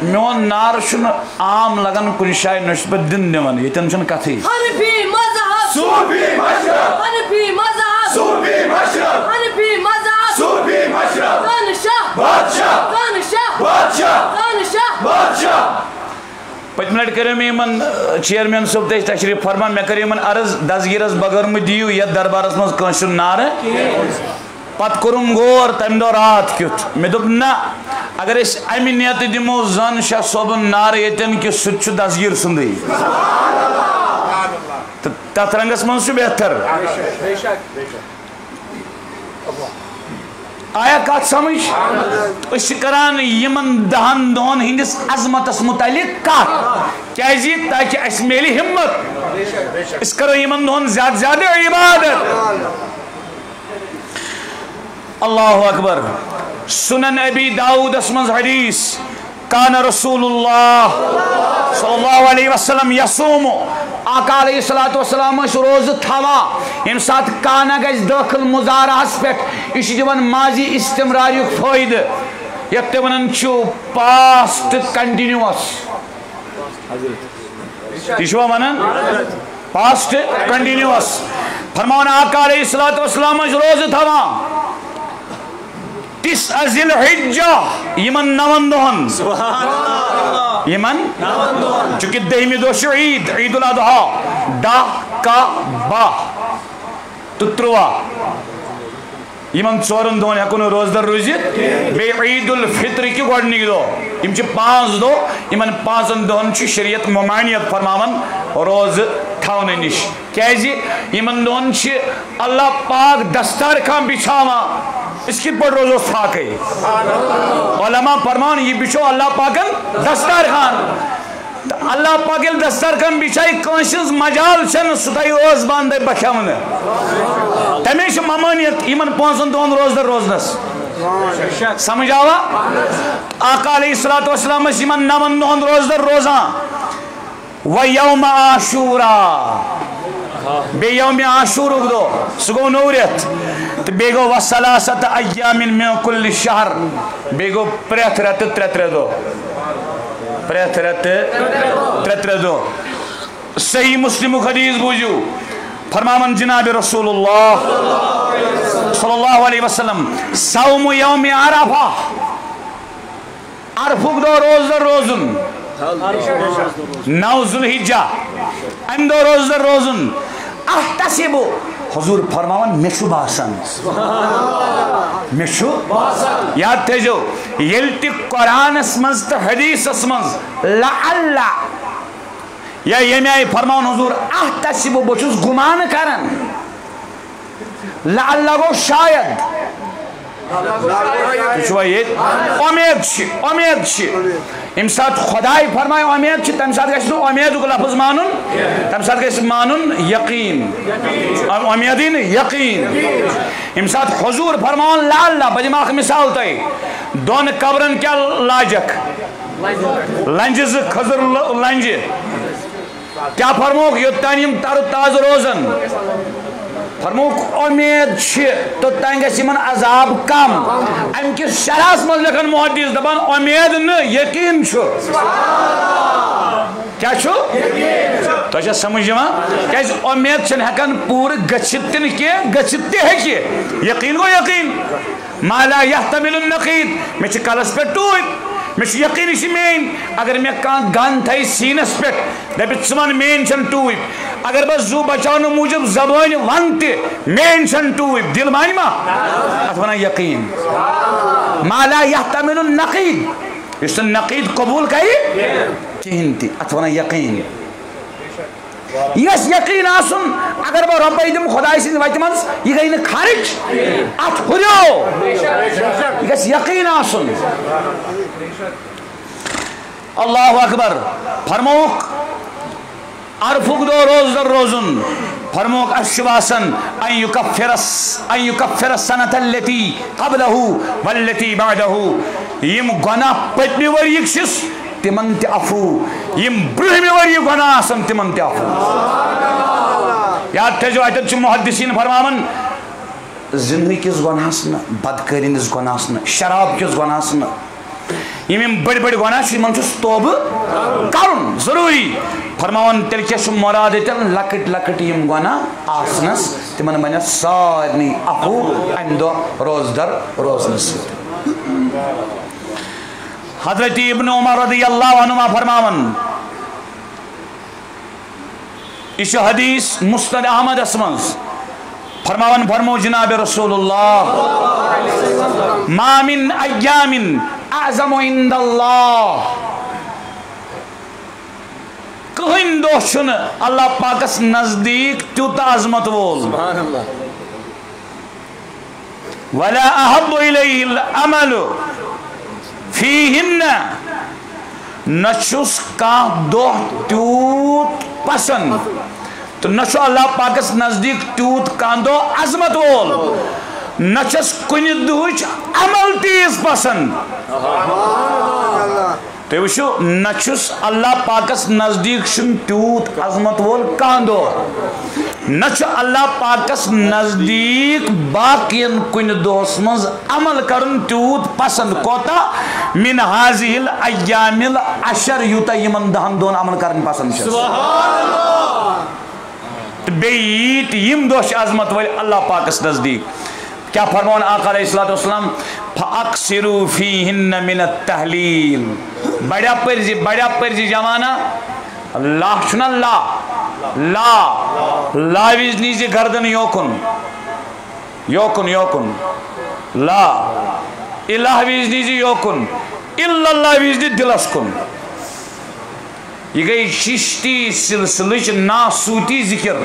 میون نار چھن عام لگن کن جائے نسبت دن دن یتن چھن کتھی حنفی مذہب صوفی مشرب حنفی مذہب صوفی مشرب حنفی مذہب صوفی مشرب خانشاہ بادشاہ خانشاہ بادشاہ خانشاہ بادشاہ پت منٹ کرو میں من چیئرمین صاحب تیج تشریف فرما میں کرو من عرض دسگیرس بغیر میں دیو یا دربارس مز کنس نار پت کرم غور تم دہ رات کیت میں دپ نا اگر اس امی نیت دمو زن شاہ صوبن نار یتن کہ سچ دسگیر سندی تت رنگس من سے بہتر آیا کات سمجھ اس کران یمن دہن دہن ہندس عظمتس متعلق کات کیازی تاکہ اس میلی ہمت اس کرو یمن دہن زیادہ زیادہ عبادت اللہ اکبر سنن ابی داؤد اسمز حدیث کان رسول اللہ صلی اللہ علیہ وسلم یصوم آقا علیہ السلام روز تھوا یم سات کانا گز داخل مزارعس پہ یہ دان ماضی استمراری فائدہ یت ونان چھو پاسٹ کنٹینیوس یہ ونان پاسٹ کنٹینیوس فرمان آقا علیہ السلام روز تھوا تس ذی الحجہ یمن 9 دہن یمن چونکہ دہمی دہ چھ عید عید الاضحیٰ 10 کاہ 12 تو 13 یمن 4 دہن ہیکو روزدر روزت بی عید الفطر کی گۄڈنِک دۄہ یم چھ 5 دۄہ یمن 5 دہن چھ شریعت ممانعت فرماون روز تھاونہ نش کیازِ یمن دہن چھ اللہ پاک دسترخوان بچھاوان اس کی پر روزو فاقے علماء فرمان یہ بچو اللہ پاکن دسترخوان اللہ پاکن دسترخوان بچائی کنشز مجال چھن ستائی اوز باندے بکھیون تمیش ممانیت ایمن 5 دہن روزدر روزنس سمجھ آوا آقا علیہ السلام ایمن 9 دہن روزدر روزان و یوم عاشورا بے یوم عاشور دو سگو نوریت بے گو وسلاست ایام من کل شہر بے گو پریت رت 3 دو پریت رت 3 دو صحیح مسلم حدیث بوجو فرماون جناب رسول اللہ صلی اللہ علیہ وسلم صوم یوم عرفہ عرفک دو روزدر روزن 9 ذی الحجہ ام دو روزدر روزن احتسبو حضور فرماون مشو باسن مشو یاد تھیجو یلتی قرآن اسمز تا حدیث اسمز لعل یا یمی آئی فرماون حضور احتسبو بچوز گمان کرن لعل گو شاید امید چھ ام سات خدای فرمائے امید چھ تم سات گھس امید کو لفظ مانن تم سات گھس مانن یقین امیدین یقین ام سات حضور فرمان لا اللہ بجماخ مثال تے دون قبرن کیا لاجک لنجز خضر لنج کیا فرموک یوتانیم تر تاز روزن فرموک امید چھ تو تنگس یمن عذاب کم ام کس شرحس مز لکھن محدث دپان امید نہ یقین چھو کیا چھو تو چھ سمجھ یوان کیاز امید چھن ہکن پور گچھت تن کی گچھت تہ ہکی یقین گو یقین ما لا يحتمل النقید میں چھ کلس پہ ٹوٹ میں یقین مین اگر میں کان گن تھائی سینس پہ دپت ثمن مین چھن ٹوٹ اگر بس زو بچاؤ موجب زبان ونتے مین چھن ٹوب دل مانی ما ات ونان یقین ما لا یحتمل النقید اس نقید قبول کری کہین تی ات ونان یقین یس یقین آسن اگر بہ رۄپے دم خدای سٕنٛدِ وتہِ منٛز یہِ گٔے نہٕ خرچ اتھ ہُریو یہِ گژھِ یقین آسن اللہ اکبر فرموک عرفک دو روزدر روزن فرموک اشواسن ان یکفر السنة التي قبله والتي بعده یم گناہ پتمی وریک چھس تمن تہ عفو یم برہمی وری گناہ آسن تمن تہ عفو یاد تھٲیزیو اتٮ۪تھ چھِ محدثین فرماون زندگی کس گناہس نہ بدکٲری ہٕنٛدِس گناہس نہ شراب کس گناہس نہ یم بڑ بڑ گناہ چھ یمن چھُس توبہ کرُن ضروری فرماون تیٚلہِ کیٛاہ چھُ مراد ییٚتٮ۪ن لۄکٕٹۍ لۄکٕٹۍ یم گناہ آسنس تمن بنٮ۪س سارنٕے عفو امہِ دۄہ روزدر روزنہٕ سۭتۍ حضرت ابن عمر رضی اللہ عنہما فرماون یہ حدیث مسند احمد اسمنز فرماون فرمو جناب رسول اللہ ما من ایام اعظم عند اللہ کہن دو چھن اللہ پاکس نزدیک تیوت عظمت وول ولا احب الیہ العمل فیہن نچھس کان دو تیوت پسند تو نچھو اللہ پاکس نزدیک تیوت کان دو عظمت وول نچھس کنی دوچ عمل تیز پسند تو وشو نچھس اللہ پاکس نزدیک شن تیوت عظمت وول کان دو نچھ اللہ پاکس نزدیک باقین کن دوس منز عمل کرن تیوت پسند کوتا من هذه الايام العشر یوتا یمن دہن دون عمل کرن پسند چھس بیت یم دوش عظمت ولی اللہ پاکس نزدیک کیا فرمون آقا علیہ السلام فاکثروا فیہن من التحلیل بڑا پرزی جمانہ لا چھنا لا ویز نیزی گردن یوکن لا الہ ویز نیزی یوکن اللہ ویز دی دلس کن یہ گئی چشتی سلسلچ ناسوتی ذکر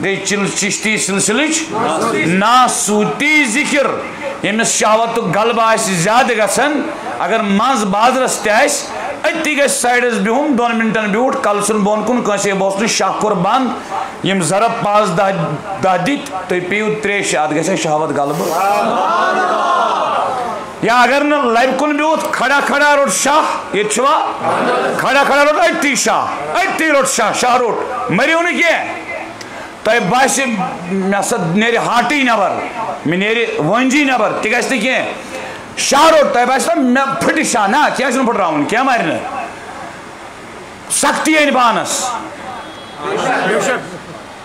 گئی چشتی سلسلچ ناسوتی ذکر یمس شہوت غلبہ آس زیادہ گژھان اگر مز بازرس تیس اتی گژھِ سائڈس بہن 2 منٹن بیوٹ کل سن بون کن کٲنٛسے بوزنہٕ شاہ کوٚر بند یم ضرب 5-10 دِتۍ تُہۍ پیٚیِو ترٛیشہِ اتھ گژھِ شہوت غلبہ یا اگر نہ لبہِ کُن بیوٗٹھ کھڑا روٹ شاہ ییٚتہِ چھُوا کھڑا روٹ أتی شاہ روٹ شاہ روٹ مٔرِو نہٕ کینٛہہ تۄہہِ باسہِ مےٚ ہسا نیرِ ہاٹٕے نٮ۪بر مےٚ نیرِ وٲنٛجی نٮ۪بر تہِ گژھِ نہٕ کینٛہہ شاہ روٹ تۄہہِ باسہِ نہ مےٚ پھٕٹہِ شاہ نہ کینٛہہ چھُنہٕ پھٕٹراوُن کینٛہہ مارِ نہٕ سختی أنۍ پانس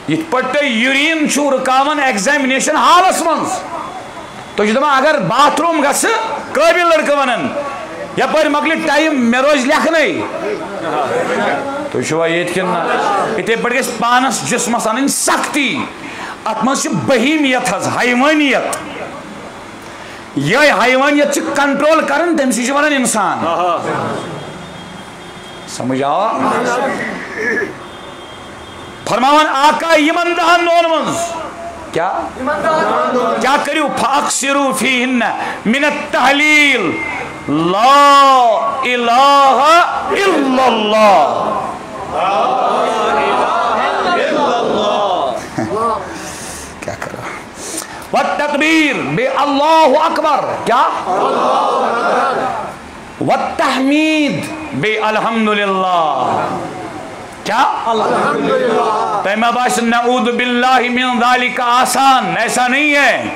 یِتھ پٲٹھۍ تۄہہِ یوٗریٖن چھُو رُکاوان ایگزامنیشن ہالس منٛز تُہۍ چھِو دپان اگر باتھ روٗم گژھِ قٲبِل لڑکہٕ ونان یپٲرۍ مۄکلہِ ٹایم مےٚ روزِ لیکھنٕے تُہۍ چھِوا ییٚتہِ کِنہٕ نہ یِتھَے پٲٹھۍ گژھِ پانس جسمس انٕنۍ سختی اتھ منٛز چھِ بہیٖمیت حظ حیوٲنیت یہ حیوانیت چھِ کنٹرول کران تٔمۍ سٕے چھِ ونان انسان سمجھ آوا فرماون آقا یمن 10 دۄہن منٛز کیا کریو فاکثروا فیہن من التحلیل لا الہ الا اللہ کیا کرا والتکبیر بے اللہ اکبر کیا والتحمید بے الحمدللہ کیا تیمہ باش نعوذ باللہ من ذالک آسان ایسا نہیں ہے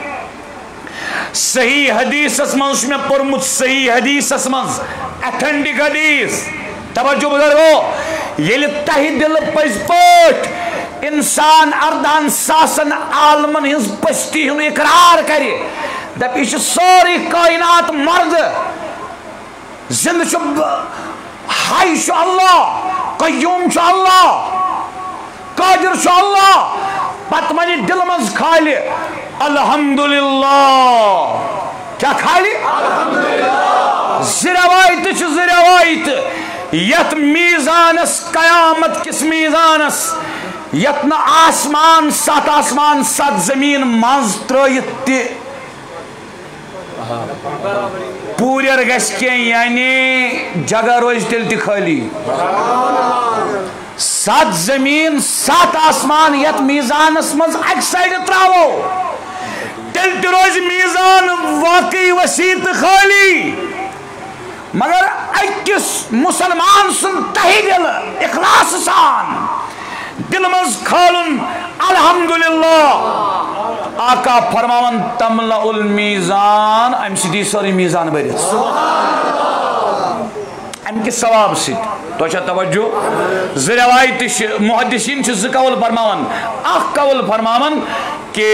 صحیح حدیث اسمنز میں پرمت صحیح حدیث اسمنز ایتھنٹک حدیث توجہ بزرگو یہ تہی دل پز پوٹ انسان اردان ساسن عالمن ہنز پشتی ہن اقرار کرے دب یہ سوری کائنات مرد زند ہائی اللہ قیوم چھُ اللہ قادر چھُ اللہ پتہٕ وَنہِ دِلہٕ منٛز کھالہِ الحمدللہ کیا کھالہِ زٕ روایتہٕ چھِ زٕ روایتہٕ یتھ میزانس قیامت کس میزانس یت نہ آسمان سات زمین منٛز ترٲیِتھ تہِ پوٗریر گژھِ کینٛہہ یعنی جگہ روزِ تیٚلہِ تہِ خٲلی 7 زمین 7 آسمان یت میزانس منٛز اکہِ سایڈٕ تراوو تیٚلہِ تہِ روزِ میزان واقعی وسیع تہٕ خٲلی مگر أکِس مسلمان سُنٛد تہہِ دِلہٕ اخلاص سان دل منٛز کھالُن الحمدللہ آقا فرماون تملأ المیزان امہِ سۭتۍ یی سورُے میزان بٔرِتھ امہِ کہِ ثواب سۭتۍ تۄہہِ چھا توجہ زٕ روایتہٕ چھِ محدثیٖن چھِ زٕ قول فرماوان اکھ قول فرماوان کہ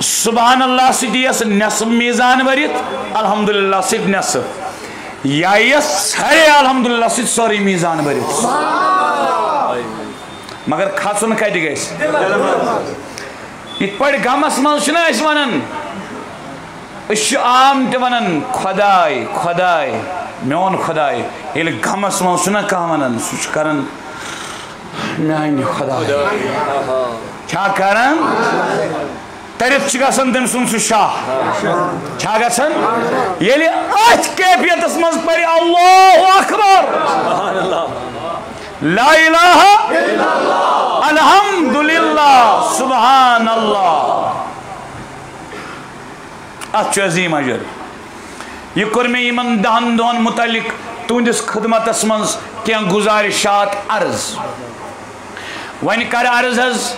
سبحان اللہ سۭتۍ یس نصف میزان بٔرِتھ الحمدللہ سۭتۍ نصف یا یس ژھرے الحمدللہ سۭتۍ سورُے میزان بٔرِتھ مگر کھسُن کتہِ گژھِ یِتھ پٲٹھۍ غمس منٛز چھِنہ أسۍ ونان أسۍ چھِ عام تہِ ونان خۄداے خۄداے میون خۄداے ییٚلہِ غمس منٛز چھُنہ کانٛہہ ونان سُہ چھُ کران میانہِ خۄداے چھا کران تٔرِتھ چھُ گژھان تٔمۍ سُنٛد سُہ شاہ چھا گژھان ییٚلہِ أتھۍ کیفیتس منٛز پرِ اللہ اکبر لا الہ الحمدللہ سبحان اللہ اتھ چھُ عظیٖم اجر یہ کوٚر مےٚ یِمن 10 دۄہن متعلق تُہنٛدِس خدمتس منٛز کینٛہہ گُزارِشات عرض وۄنۍ کر عرض حظ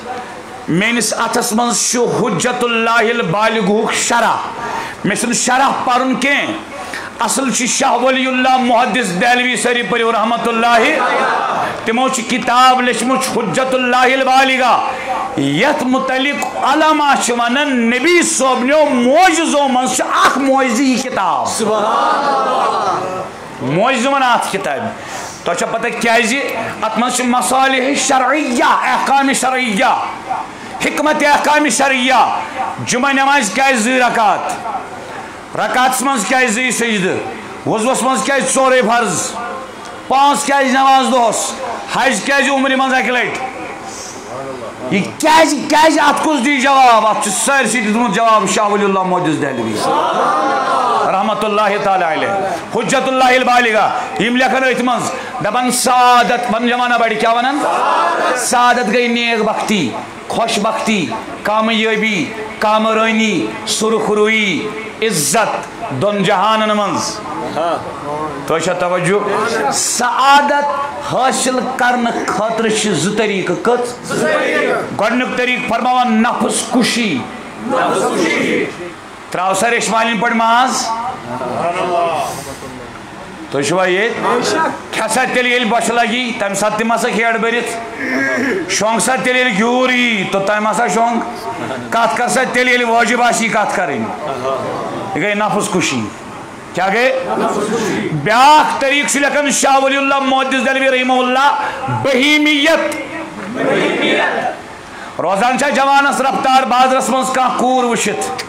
میٲنِس اتھس منٛز چھُ حجت اللہ البالغُک شرح مےٚ چھُنہٕ شرح پرُن کینٛہہ اصل چھُ شاہ ولی اللہ محدث دہلوی سری پٔرِو رحمت اللہ تمو چھُ کتاب لیچھمٕژ حجت اللہ البالغہ یتھ متعلق علما چھِ ونان نبی صٲبنیو معجزو منٛز چھُ اکھ معجزٕ یہِ کتاب معجزٕ ونان اتھ کتابہِ تۄہہِ چھا پتہ کیازِ اتھ منٛز چھِ مصالح شرعیہ احکام شرعیہ حکمت احکام شرعیہ جمعہ نماز کیازِ 2 رکعت رکعتس منٛز کیازِ 2 سجدٕ وضوَس منٛز کیازِ 4 فرض 5 کیازِ نماز دۄہس حج کیازِ عمرِ منٛز 1 لٹہِ یہ کیازِ اتھ کُس دی جواب اتھ چھُ سٲرسٕے دیُتمُت جواب شاہ ولی اللہ محدث دہلوی رحمت اللہ تعالی علیہ حجت اللہ البالغہ یم لیکھن أتھۍ منٛز دپان سعادت پنُن زمانہ بڑِ کیاہ ونان سعادت گٔے نیک بختی خوش بختی کامیٲبی کامرٲنی سرخ رویی عزت دۄن جہانن منٛز تۄہہِ چھا توجہ سعادت حٲصِل کرنہٕ خٲطرٕ چھِ 2 طریٖقہٕ کٔژ گۄڈنیُک طریٖقہٕ فرماوان نفس کُشی تراو سا ریشہٕ والٮ۪ن پٲٹھۍ ماز تُہۍ چھِوا ییٚتہِ کھےٚ سا تیٚلہِ ییٚلہِ بۄچھِ لگی تمہِ ساتہٕ تہِ مہ سا کھیڑ بٔرِتھ شۄنٛگ سا تیٚلہِ ییٚلہِ گیوٗر یی تہٕ تۄہہِ مہ سا شۄنٛگ کتھ کر سا تیٚلہِ ییٚلہِ وٲجِب آسی کتھ کرٕنۍ یہِ گٔے نفس کُشی کیا گٔے بیاکھ طریٖقہٕ چھُ لیکھان شاہ ولی اللہ محدث دہلوی رحمہ اللہ بہیمیت روزان چھا جوانس رفتار بازرس منٛز کانٛہہ کوٗر وٕچھِتھ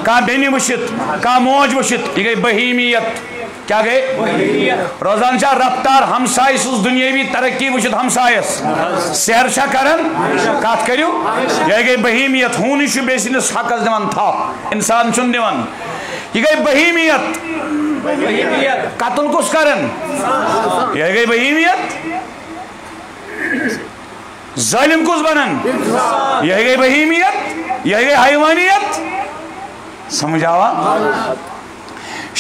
کانٛہہ بیٚنہِ وٕچھِتھ کانٛہہ موج وٕچھِتھ یہِ گٔے بہیمیت کیا گٔے روزان چھا رفتار ہمسایہِ سٕنٛز دُنیٲوی ترقی وٕچھِتھ ہمسایس سیر چھا کران کتھ کٔرِو یہِ گٔے بہیمیت ہوٗنٕے چھُ بیٚیہِ سٕنٛدِس حقس دِوان تھپھ انسان چھُنہٕ دِوان یہ گئی بہیمیت قتل کس کرن یہ گئی بہیمیت ظالم کس بنن یہ گئی بہیمیت یہ گئی حیوانیت سمجھ آوا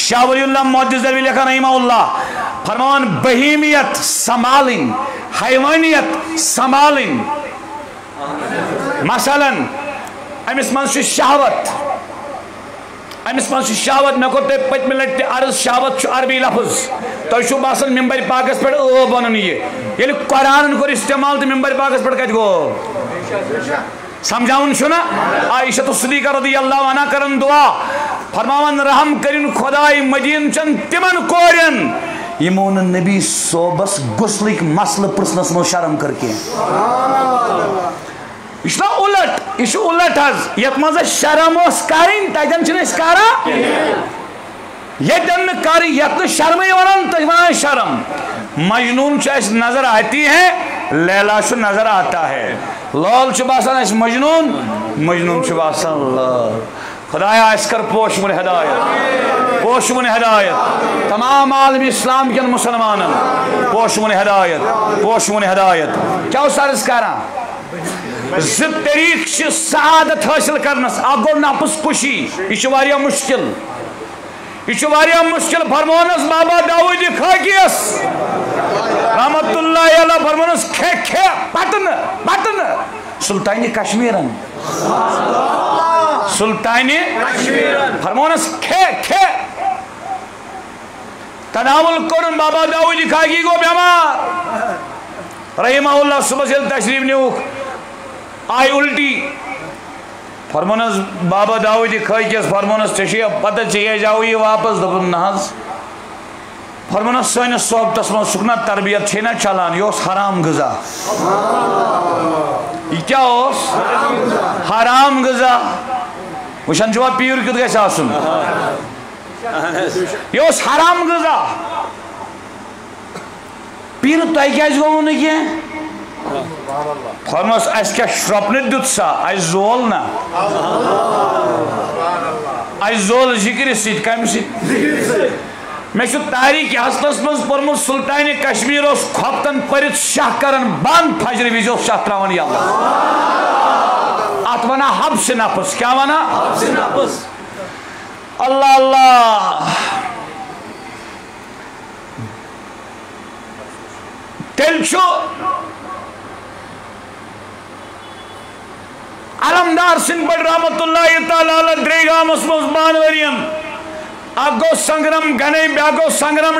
شاہ ولی اللہ محدث دہلوی لکھا رحمہ اللہ فرمان بہیمیت سنبھالن حیوانیت سنبھالن مثلا امس منٛز شہوت امس منٛز شہوت مےٚ کوٚر تۄہہِ پٔتمہِ لٹہِ تہِ عرض شہوت چھُ عربی لفظ تۄہہِ چھُو باسان ممبر پاکس پٮ۪ٹھ ٲب وَنُن یہِ ییٚلہِ قرآنن کوٚر استعمال تہٕ ممبر پاکس پٮ۪ٹھ کتہِ گوٚو سمجھاوُن چھُنہ عائشہ صدیقہ رضی اللہ عنہا کرن دعا فرماون رحم کٔرِن خۄداے مدیٖنہٕ چٮ۪ن تِمن کورٮ۪ن یمو نبی صوبس غسلک مسل پرسنس مو شرم کر کے یہ الٹ یہ الٹ حض یت مز شرم اس کریں تتن چھ کرا یتن کر یت شرمے ونان تھی ونان شرم مجنون اس نظر آتی ہے لیلا چھ نظر آتا ہے لال چھ باسان اس مجنون مجنون چھ باسان لال خدایا اس کر پوشمن ہدایت پوشمن ہدایت تمام عالم اسلام کن مسلمان پوشمن ہدایت پوشمن ہدایت کیا اس عرض کرا زد طریق چھ سعادت حاصل کرنس اکھ گو نفس کشی یہ واریاہ مشکل یہ واریاہ مشکل فرمونس بابا داؤد خاکیس رحمت اللہ علیہ فرمونس کھے کھے پتن پتن سلطان کشمیرن سلطان فرمونس کھے کھے تناول کرن بابا داؤد خاکی گو بیمار رحمہ اللہ صبح سے تشریف نیوک آئی الٹی فرمونس بابا داؤد خاکیس فرمونس تشیہ پتہ چاہیے جاؤ یہ واپس دبن نحض فرمونس سوئنس صحبتس من سکنا تربیت چھنا چلان یہ حرام غذا یہ کیا حرام غذا وشن چھوا پیر کت گژھِ آسن یہ حرام غذا پیر تۄہہِ کیٛازِ گوٚوُ نہٕ کینٛہہ فرمس اس کیا شرپن دیت سا اس زول نا اس زول ذکر سیت کم سیت میں چھو تاریخ حسنس مز پرمت سلطان کشمیر اس کھوپتن پرت شاہ کرن بند فجر ویزی اس شاہ تراون یا اللہ آت ونا حبس نفس کیا ونا حبس نفس اللہ اللہ تیل چھو علمدار سن پر رحمت اللہ تعالی دریگام اسموز بانوریم اگو سنگرم گنے بیاگو سنگرم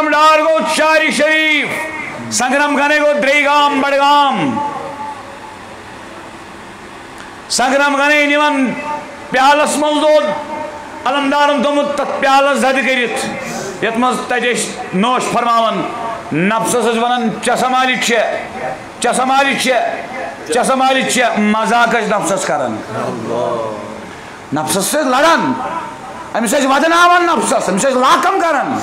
ڈار گو چاری شریف سنگرم گنے گو دریگام بڑگام سنگرم گنے نیون پیالس موزود علمدارم دومت تت پیالس زد کریت یتمز تجیش نوش فرماون نفسس ونن چسمالی چھے مزاقش نفسس کرن نفسس سے لڑن امس ودناون نفسس امس لاکم کرن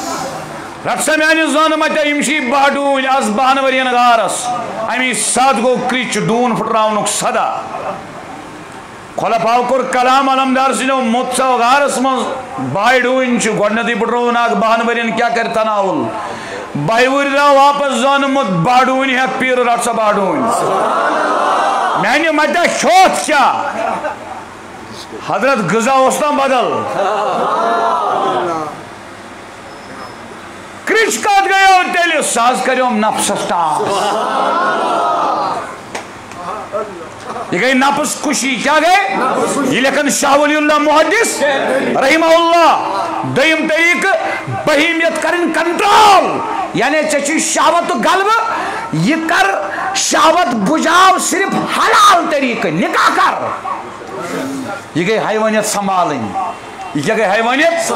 رٹ سا میانی زون متہ یمشی بہڈون از بہنورین غارس امی ساد گو کرچ ڈون پھٹراونک صدا خلفاء کور کلام علمدار سنو متسا غارس مز بائی ڈون چھ گوڑنتی پھٹرون اگ بہنورین کیا کر تناول بائی ورا واپس زون مت باڈون ہے پیر رٹ سا باڈون میانی متہ شوت کیا حضرت غذا اسنا بدل کرچ کات گیا تیلی ساز کریوم نفس ٹاس یہ گئی نفس کشی کیا گئے یہ لیکن شاہ ولی اللہ محدث رحمہ اللہ دیم طریق بہیمیت کرن کنٹرول یعنی چچی شہوت غلب یہ کر شہوت بجاو صرف حلال طریق نکاح کر یہ گئی حیوانیت سنبھالیں یہ کیا گئی حیوانیت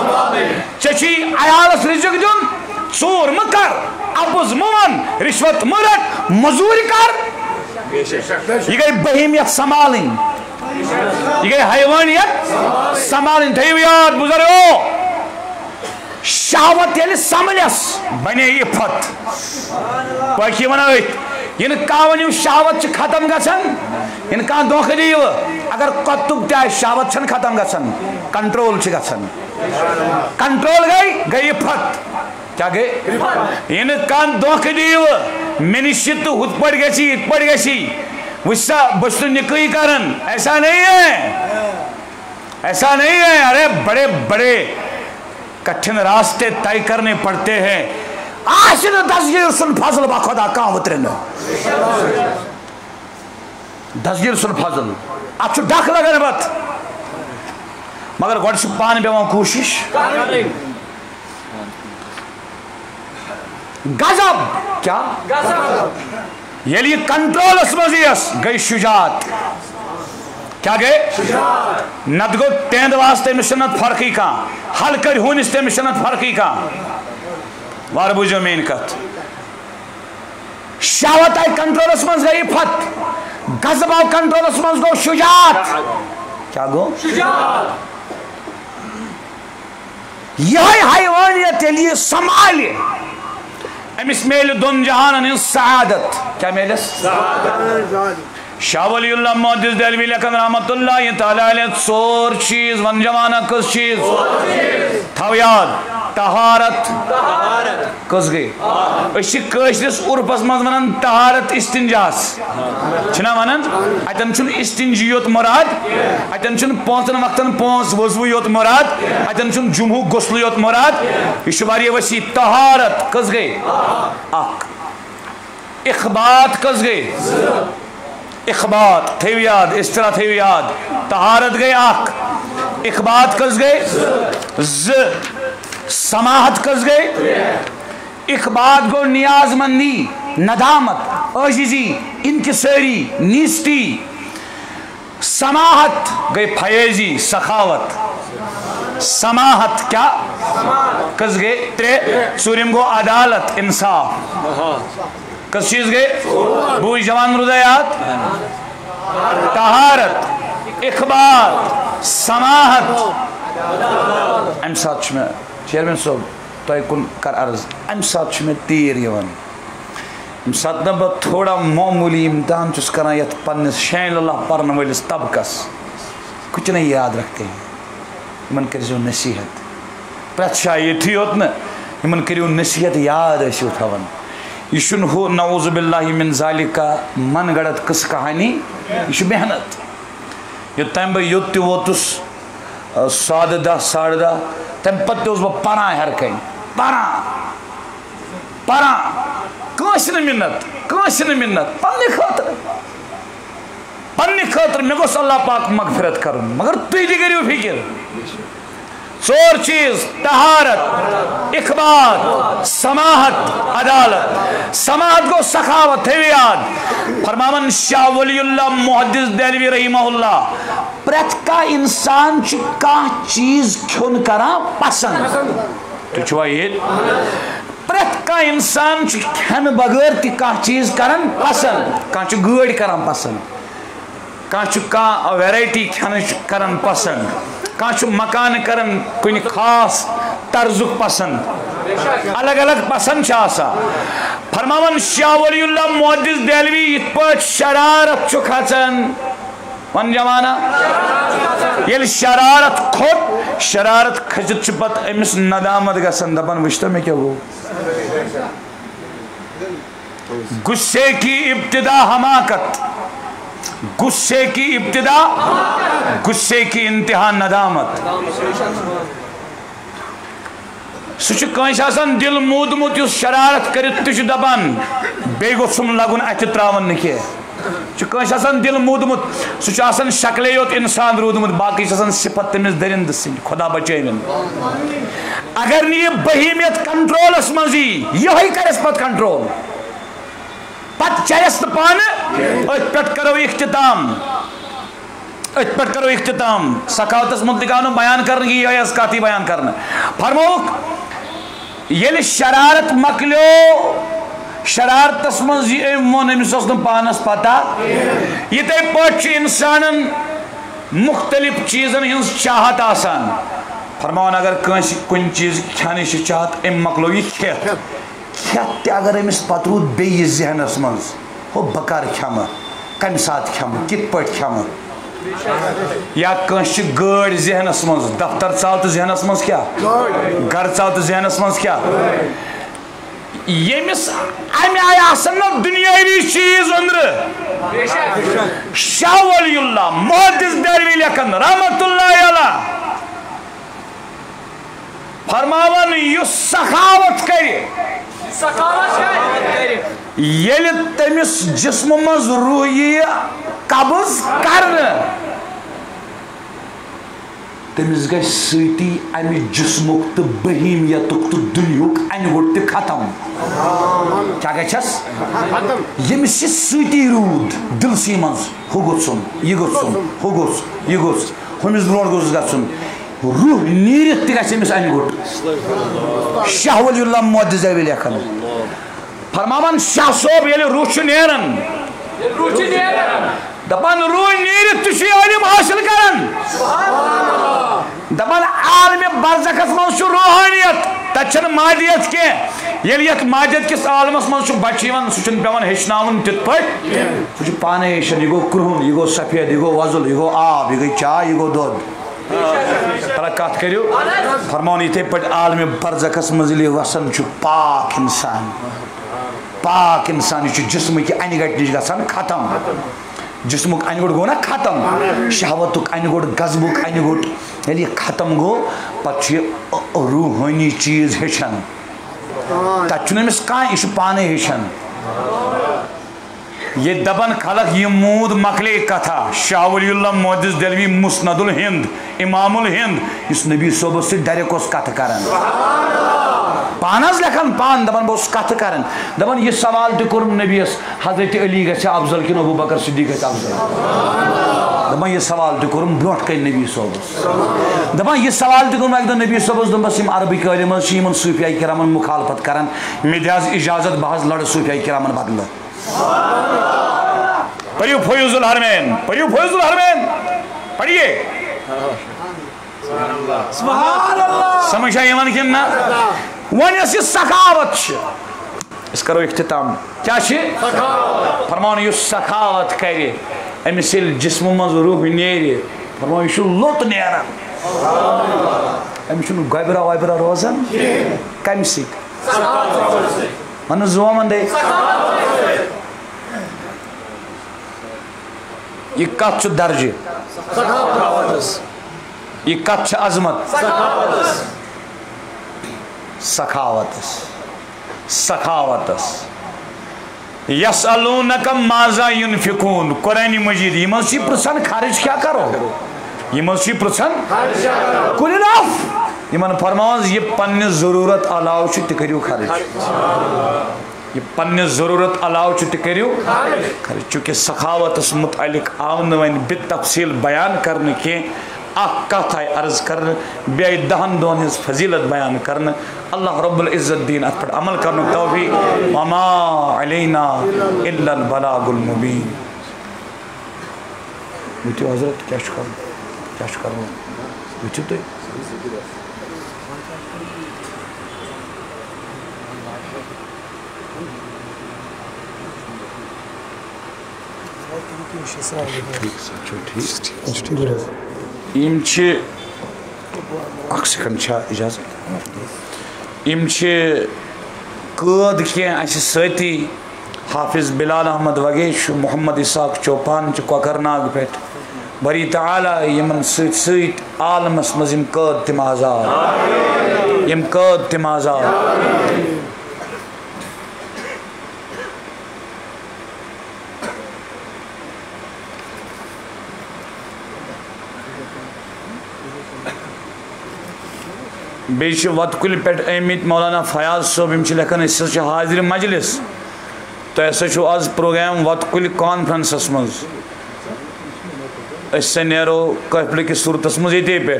چچی عیالس رزق دن ژور مکر ابز مون رشوت مرٹ مزوری کر یہ گئی بہیمیت سنبھالیں یہ گئی حیوانیت سنبھالیں تھیو یاد بزرگو شہوت یعنی سملس بنے عفت باقی ونائت یہ کاونیو شہوت چھ ختم گسن ان کا دھوکہ دیو اگر قطب تہ شہوت چھن ختم گسن کنٹرول چھ گسن کنٹرول گئی عفت کیا گئی ان کا دھوکہ دیو منشت ہت پڑ گسی ات پڑ گسی وسا بس نکئی کرن ایسا نہیں ہے ایسا نہیں ہے ارے بڑے بڑے کٹھن راستے طے کرنے پڑتے ہیں آشن دسگیر سن فضل با خدا کام اترن دسگیر سن فضل اچھو ڈاک لگن بات مگر گوڑ سے پان بیوان کوشش غضب کیا یہ لیے کنٹرول اس مزیس گئی شجاعت کیا گئے نت گو تیند واسطے مشنت فرقی کا حل کر ہونس تمس چھنہ فرقی کان وار بوجھو مین کت شہوت آئی کنٹرولس من گئی فت غضب آو کنٹرولس من گو شجاعت کیا گو شجاعت یہ حیوانیت یلی سنبھالے امس میل دون جہانن ہن سعادت کیا میلس شاہ ولی اللہ محدث دہلوی لکھن رحمت اللہ تعالی علیہ ژور چیز ون جوانا کس چیز تھو یاد طہارت کس گئی اسی کشرس عرفس مز ونان طہارت استنجاس چھنا ونان اتن چھن استنجی یوت مراد اتن چھن پانچن وقتن پانچ وضو یوت مراد اتن چھن جمعہ غسل یوت مراد یہ واریاہ وسیع طہارت کس گئی اخ اخبات کس گئی اخبات تھیو یاد اس طرح تھیو یاد طہارت گئی اخ اخبات کس گئی ز سماحت کس گئی اخبات گو نیاز مندی ندامت عاجزی انکساری نیستی سماحت گئی فیضی سخاوت سماحت کیا کس گئی ترے ژوٗرِم گو عدالت انصاف کس چیز گئی بوجھ جوان رضایات طہارت اخبار سماحت ام سات میں چیئرمین صاحب تہ کن کر عرض ام سات میں تیر یوان ام سات نہ بہ تھوڑا معمولی امتحان چس کران یت پنس شین اللہ پرن ولس طبقس کچھ نہیں یاد رکھتے ہیں من کرزو نصیحت پرت شاید ہوت نا من کریو نصیحت یاد ٲسِو تھاوان یہ چھُنہٕ ہُہ نعوذ باللہ من ذالکہ من گڑت قصہ کہانی یہ چھُ محنت یوٚتام بہٕ یوٚت تہِ ووتُس 10:30 10:30 تمہِ پتہٕ تہِ اوسُس بہٕ پران ہر کنہِ پران کٲنٛسہِ نہٕ مِنت پننہِ خٲطرٕ مےٚ گوٚژھ اللہ پاک مغفرت کرُن مگر تُہۍ تہِ کٔرِو فکر ژور چیز طہارت اخبار سماحت عدالت سماحت گو سخاوت ہے یاد فرماون شاہ ولی اللہ محدث دہلوی رحمہ اللہ پرت کا انسان چھ کانٛہہ چیز کھیون کران پسند تو چھوا یہ پرت کا انسان چھ کھین بغیر تہ کانٛہہ چیز کران پسند کانٛہہ چھ گٲڑۍ کران پسند کانٛہہ چھ کانٛہہ ویرائٹی کھینٕچ کران پسند کانٛہہ چھُ مکان کران کُنہِ خاص طرزُک پسند الگ الگ پسند چھِ آسان فرماون شاہ ولی اللہ محدث دہلوی یِتھ پٲٹھۍ شرارت چھُ کھژان ون جوانا ییٚلہِ شرارت کھوٚت شرارت کھٔژِتھ چھِ پتہٕ أمِس ندامت گژھان دپان وٕچھ تو مےٚ کیٛاہ گوٚو غصے کی ابتدا حماقت غصے کی ابتدا غصے کی انتہا ندامت سہ کٲنٛسہِ آسان دل مودمُت یُس شرارت کٔرِتھ تہِ چھُ دپان بیٚیہِ گوٚژھُم لگُن اَتھِ تراوُن نہٕ کینٛہہ چھُ کٲنٛسہِ آسان دل مودمُت سُہ چھُ آسان شکلے یوت انسان روٗدمُت باقٕے چھِ آسان صفت تٔمِس دٔرِندٕ سٕنٛدۍ خۄدا بچٲوِن اگر نہٕ یہِ بہیٖمیت کنٹرولس منٛز یی یِہوٚے کرٮ۪س پتہٕ کنٹرول پتہ چلس نا پانہ ات پہ کرو اختتام سخاوتس متعلق آو بیان کرنے یہ کت بیان کرنے فرموک یل شرارت مکلیو شرارتس من وون امس پانس پتہ یتھے پٲٹھۍ انسانن مختلف چیزن ہنز چاہت آسان فرماون اگر کنس کن چیز کھانچ چاہت ام مکلو یہ کھیت کھیت تہ اگر امس پتہ رود بیس ذہنس مز ہو بکر کھم کم سات کھم کت پہ کھم یا کنس گاڑ ذہنس مز دفتر ژاو تو ذہنس مز کیا گھر ژاو تو ذہنس مز کیا یمس امہ آئی آسن نا دنیاوی چیز اندر شاہ ولی اللہ محدث دہلوی لیکن رحمت اللہ علیہ فرماون یس سخاوت کرے یل تمس جسم مز روح قبض کرنے تمس گژھِ سۭتی امہ جسمک تو بہیمیتک تو دنیاک انہ گوٚٹ تہ ختم کیا گژھس یمس یہ سۭتی روٗد دلسی مز ہُہ گوٚژھُن یہِ گوٚژھُن ہُہ گوٚژھ یہِ گوٚژھ ہُمس برونٛٹھ گوٚژھ گژھُن روح نیرت تہ گژھِ أمِس اَنہِ گوٚٹ شاہ ولی اللہ معجزہ لیکھان فرماوان شاہ صوب ییٚلہِ روح چھُ نیران دپان روح نیرت تہ چھُ یہِ علم حٲصِل کران دپان عالمِ برزخس منٛز چھُ روحانیت تتہِ چھنہٕ مادیت کینٛہہ ییٚلہِ یتھ مادیت کِس عالمس منٛز چھُ بچہِ یِوان سُہ چھُنہٕ پیٚوان ہیٚچھناوُن تِتھ پٲٹھۍ سُہ چھُ پانے ہیٚچھان یہِ گوٚو کرٛہُن یہِ گوٚو سفید یہِ گوٚو وۄزُل یہِ گوٚو آب یہِ گٔے چاے یہِ گوٚو دۄد ترا کتھ کٔرِو فرماوُن یِتھے پٲٹھۍ عالمِ برزخس منٛز ییٚلہِ وسان چھُ پاک انسان یہِ چھُ جسمٕکہِ انہِ گٹہِ نِش گژھان ختم جسمُک انہِ گوٚٹ گوٚو نا ختم شہوتُک انہِ گوٚٹ غضبُک انہِ گوٚٹ ییٚلہِ یہِ ختم گوٚو پتہٕ چھُ یہِ روحٲنی چیٖز ہیٚچھان تتہِ چھُنہٕ أمِس کانٛہہ یہِ چھُ پانے ہیٚچھان یہ دبن خلق یہ مود مکلے کتھا شاہ ولی اللہ معجز دلوی مسند الہند امام الہند اس نبی صوبہ سے ڈائریکٹ اس کتھ کرن پانس لکھن پان دبن بہت کتھ کرن دبن یہ سوال تہ کرم نبی اس حضرت علی گژھِ افضل کن ابو بکر صدیق گژھِ افضل دبن یہ سوال تہ کرم برونٹھ کن نبی صوبس دبن یہ سوال تہ کرم اکہ دۄہ نبی صوبس دبس یم عربی عالم یمن صوفیاء کرامن مخالفت کرن مے دِ حظ اجازت بہ حظ لڑ صوفیاء کرامن بدلہ پڑھیو فیوز الحرمین پڑھیے سمجھ آئی یوان کن نا ون یس یہ سخاوت اس کرو اختتام کیا فرمان یس سخاوت کرے امس یل جسم مز روح نیرِ فرمان یہ لوت نیران امس گوبرا وبرا روزان کم سۭتۍ ون زومن دے یہ کت درجہ یہ کت عظمت سخاوتس یسألونک ماذا ينفقون قرآن مجید یہ مجھ سے پرسن خرچ کیا کرو یہ مجھ سے پرسن قل انف یہ من فرماؤں یہ پنی ضرورت علاو چھو تکریو خرچ یہ پنی ضرورت علاو چھو تکریو خرچ چونکہ سخاوت اس متعلق آمن وین بالتفصیل بیان کرنے کے اک کتھ آئی عرض کرنے بیائی دہن دون ہز فضیلت بیان کرنے اللہ رب العزت دین ات پر عمل کرنے توفیق وما علینا الا البلاغ المبین بیٹھو حضرت کیا شکر بیٹھو تو یم چھ اک سیکنڈ چھا اجازت یم چھ قید کین اس سۭتی حافظ بلال احمد وگیش محمد اسحاق چوپان چھ کوکر ناگ پہ بری تعالی یمن سۭتۍ سۭتۍ عالمس مز یم قید تم آزاد یم قید تم آزاد بیش وت کل پہ آمت مولانا فیاض صوب ہم لکھان اس حاضر مجلس تو ایسا آز پروگرام وت کل کانفرنسس مز اس نیرو کپل کس صورتس مز یہ پہ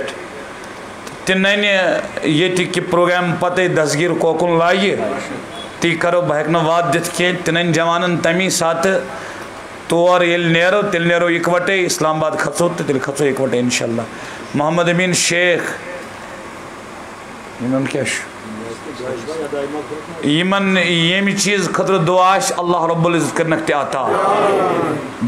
تنن یہ پروگرام پتہ دسگیر کوکن لاگہ تی کرو بہ ہیک وعد دت کی تنن جوانن تمی سات تور یل نیرو تیل نیرو اکوٹے اسلام آباد کھسو تو تیل کھسو اکوٹے انشاءاللہ محمد امین شیخ یمن کیا یمن یمی چیز خطر دعا اللہ رب العزت کرنک تے عطا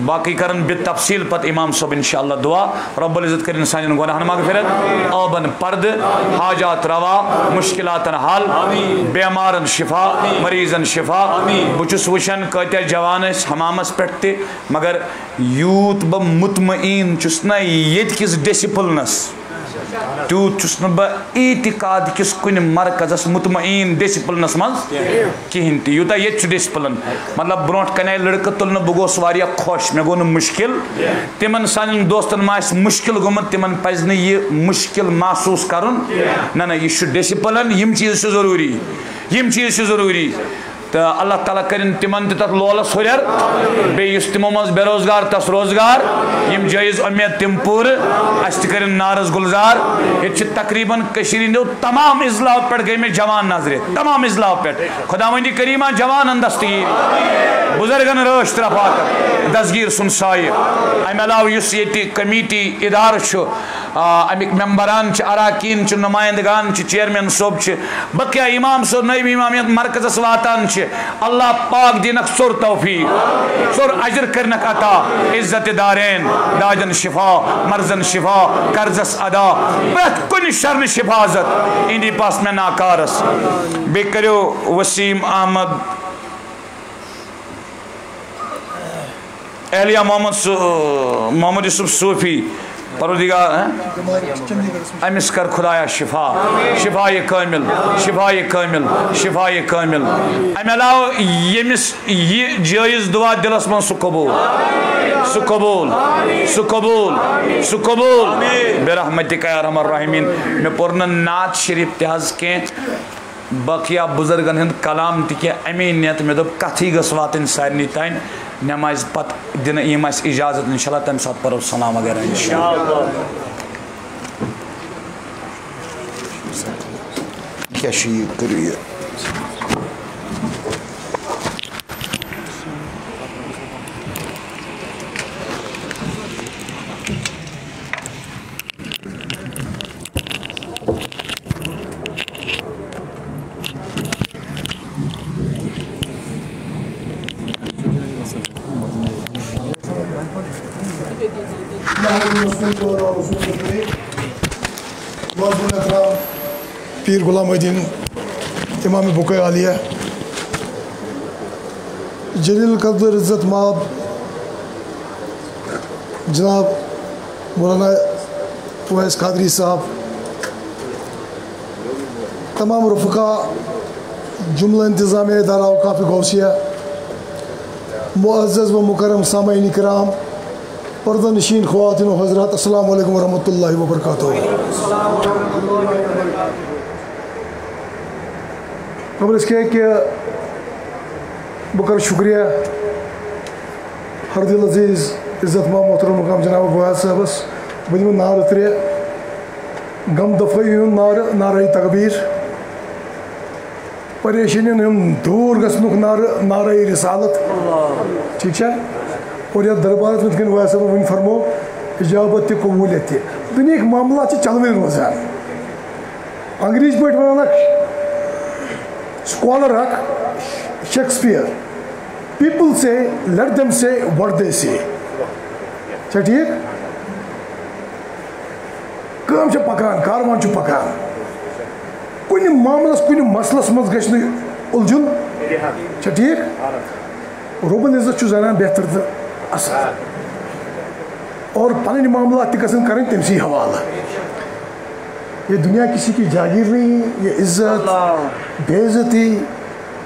باقی کرن بالتفصیل پت امام صاحب انشاءاللہ دعا رب العزت کرن انسان گناہن مغفرت آبن پرد حاجات روا مشکلات حل بیمارن شفا مریضن شفا بچس وشن کتیا جوان حمامس پہ مگر یوت بہ مطمئن چس نا یت کس ڈسپلنس تیوت چس بہ اعتقاد کس کن مرکزس مطمئن ڈسپلنس من کہین تہ یوتا یہ ڈسپلن مطلب برونٹ کنے لڑکہ تلن بہ گوس واریاہ خوش مے گو مشکل تمن سان دوستن ما مشکل گومت تمن پز نہ یہ مشکل محسوس کرن نہ یہ ڈسپلن یم چیز ضروری تو اللہ تعالیٰ کرن تمن تت لولس ہرر بیس تمو مز بے روزگار تس روزگار یم جائز امید تم پور اس کرن نارز گلزار یہ تقریباً ہندو تمام اضلاع پہ گئی میں جوان نظر تمام اضلاع پہ خدا وندی کریمہ جوان دستگیر بزرگن رش رفاقت دستگیر سن سائے ام علاوہ اس یہ کمیٹی ادارہ امیک ممبران اراکین نمائندگان چیئرمین صوب بقیہ امام صوب نائب امامیت مرکزس واتان اللہ پاک دینک سر توفیق سر اجر کرنک عطا عزت دارین داجن شفا مرزن شفا قرضس ادا پرت کن شرن حفاظت اندی پاس میں ناکارس بے کرو وسیم احمد اہلیہ محمد یوسف صوفی پروردگار امس کر خدایا شفا شفاء کامل شفاء کامل شفاء کامل ام علاوہ یمس یہ جائز دعا دلس من سہ قبول سہ قبول سہ قبول سہ قبول برحمتک یا ارحم الراحمین میں پورن نعت شریف تہذ کی باقیہ بزرگن ہند کلام تہ امی نیت میں دپ کتھی گس واتن سارنی تین نماز پت دن یم اس اجازت انشاءاللہ تم سات پرو سلام وغیرہ انشاءاللہ کیا شیئر کریے پیر غلام الدین امام بقع عالیہ جلیل قدر عزت ماب جناب مولانا اویس قادری صاحب تمام رفقا جملہ انتظامیہ ادارہ اوقاف غوثیہ معزز و مکرم سامعین کرام پردہ نشین خواتین و حضرات السلام علیکم ورحمۃ اللہ وبرکاتہ قبل اس کے کہ بکر شکریہ ہر دل عزیز عزت ماں محترم مقام جناب بویاض صاحبس بنو نار ترے غم دفعی نعرہ تکبیر پریشانی دور گھنک نعرہ رسالت ٹھیک ہے اور یہ دربارت میں بویاض صاحب ون فرمو اجابت تہ قبولیت تہ دنیا معاملات چلوے روزان انگریز پہ ونان سکالر اخ شیکسپیئر پیپل سے لیٹ دیم سے وٹ دے سے ٹھیک کام پکان کاروان پکان کن معاملس کن مسلس مز گھس الجھن ٹھیک ربن عزت زانان بہتر تو اصل اور پن معاملات تن کریں تم سی حوالہ یہ دنیا کسی کی جاگیر نہیں یہ عزت بے عزتی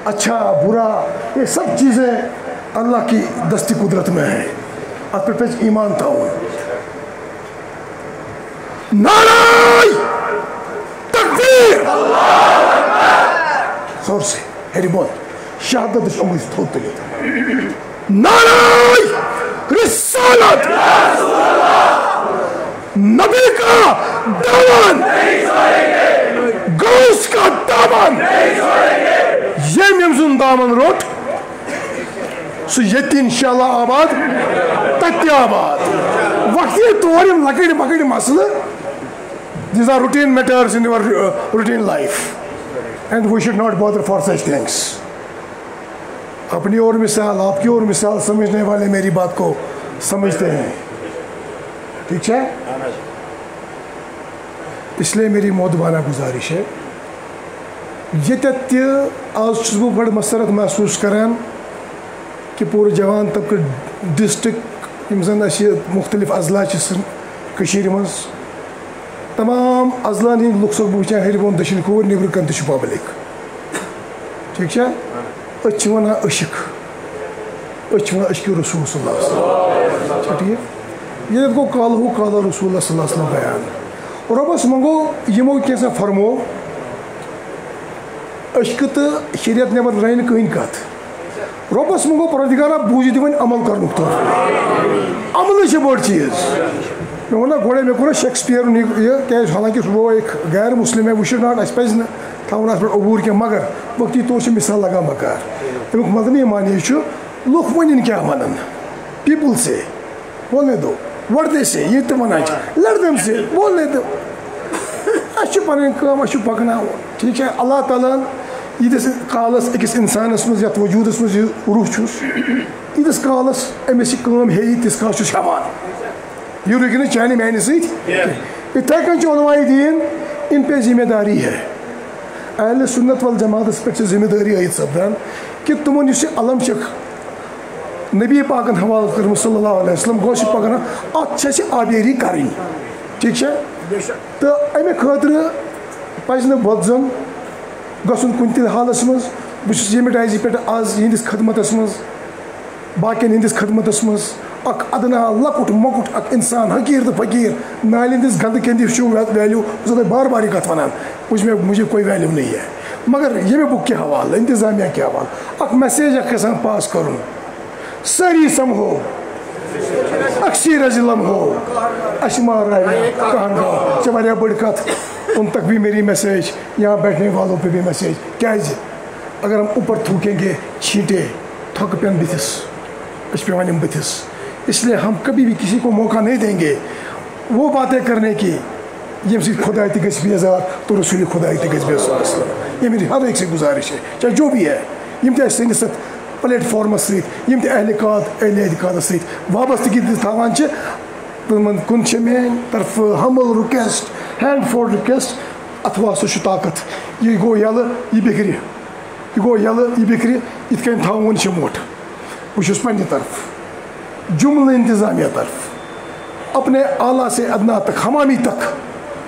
اچھا برا یہ سب چیزیں اللہ کی دستی قدرت میں ہیں ات پہ ایمان تھاؤن نعرہ تکبیر زور سے ہیری بول شہادت اس انگلی سے تھوڑ تلیت نعرہ رسالت نبی کا دامن غوث کا دامن یہ ممزن دامن روٹ سو یتی انشاءاللہ آباد تتی آباد وقتی توریم لکڑ مکڑ مسئلہ these are routine matters in your routine life and we should not bother for such things اپنی اور مثال آپ کی اور مثال سمجھنے والے میری بات کو سمجھتے ہیں ٹھیک ہے اس لیے میری مودبانہ گزارش ہے یہ آج چھس بہ بڑ مسرت محسوس کران کہ پورے جوان طبقہ ڈسٹرک یم زن اس مختلف اضلاع کشیر مز تمام اضلاع ہند لک سب وچان ہر بون دشن کور نیبر کن تہ پبلک ٹھیک ہے اچھ ونان عشق عشق رسول صلی اللہ علیہ وسلم ٹھیک یہ گو قالہ قال رسول اللہ صلی اللہ علیہ وسلم بیان ربس منگو یمو کیسا فرمو اشک تو شریعت نبر رین کہین کت ربس منگو پروردگارا بوجھ دن عمل کرن توفیق عمل سے بڑ چیز میں ونہ گوڑے میں کو شیکسپیئر یہ حالانکہ وہ ایک غیر مسلم ہے وی شوڈ ناٹ اس پہ تھاؤن اس پہ عبور کی مگر وقتی طور سے مثال لگا مکار امیک مدنی معنی لوگ ون کیا ونن پیپل سے بولنے دو وردے سے یہ تو ونان لڑدم سے بولنے دو اچھا پن کام اچھا پکنا ٹھیک ہے اللہ تعالیٰ یتس کالس اکس انسانس مز یت وجودس مز روح چھس یتس کالس امس کام ہے تس کال چھس ہیوان یہ رکہ چانہ میانہ ست اتھے کن علماء دین ان پہ ذمہ داری ہے اہل سنت والجماعت پہ ذمہ داری عائد سپدان کہ تمن اس علم چھ نبی پاکن حوالہ کرم صلی اللہ علیہ وسلم گوش پکنا ات آبیری کریں ٹھیک ہے تو امہ خاطر پز بدزن گھن کن تہ حالس مز بس یمہ ڈائزی پہ آز یہندس خدمتس مز باقین ہندس خدمتس مز اک ادنا لکٹ مکٹ اک انسان حقیر تو فقیر نالہ ہندس گند کندس ویلیو بار بار یہ کت ونان مجھے کوئی ویلیو نہیں ہے مگر یمہ بک کے حوالہ انتظامیہ کے حوالہ اک میسیج اک گژھان پاس کرن ساری سمجھو اکثر ضلع ہو اشمار کہاں گاؤں سے بڑ کت ان تک بھی میری میسیج یہاں بیٹھنے والوں پہ بھی میسیج کیا اگر ہم اوپر تھوکیں گے چھینٹے تھک پین بتس اس پہ بتس اس لیے ہم کبھی بھی کسی کو موقع نہیں دیں گے وہ باتیں کرنے کی یم سی خدا تہ گژھِ بیزار تو رسول خدا تہ گژھِ بیزار یہ میری ہر ایک سے گزارش ہے چاہے جو بھی ہے یم تہ سنس پلیٹ فارمس ست یم تہ اہل اعتقاد ست وابستگی تھاوان تمن کن میان طرف ہمبل رکویسٹ ہینڈ فوڈ رکویسٹ اتوا سہ طاقت یہ گو یلہ یہ بکھرِ یہ گو یلہ یہ بکھرِ ات کن تھاون موٹ بہت پنہ طرف جملہ انتظامیہ طرف اپنے اعلیٰ سے ادنا تک حمامی تک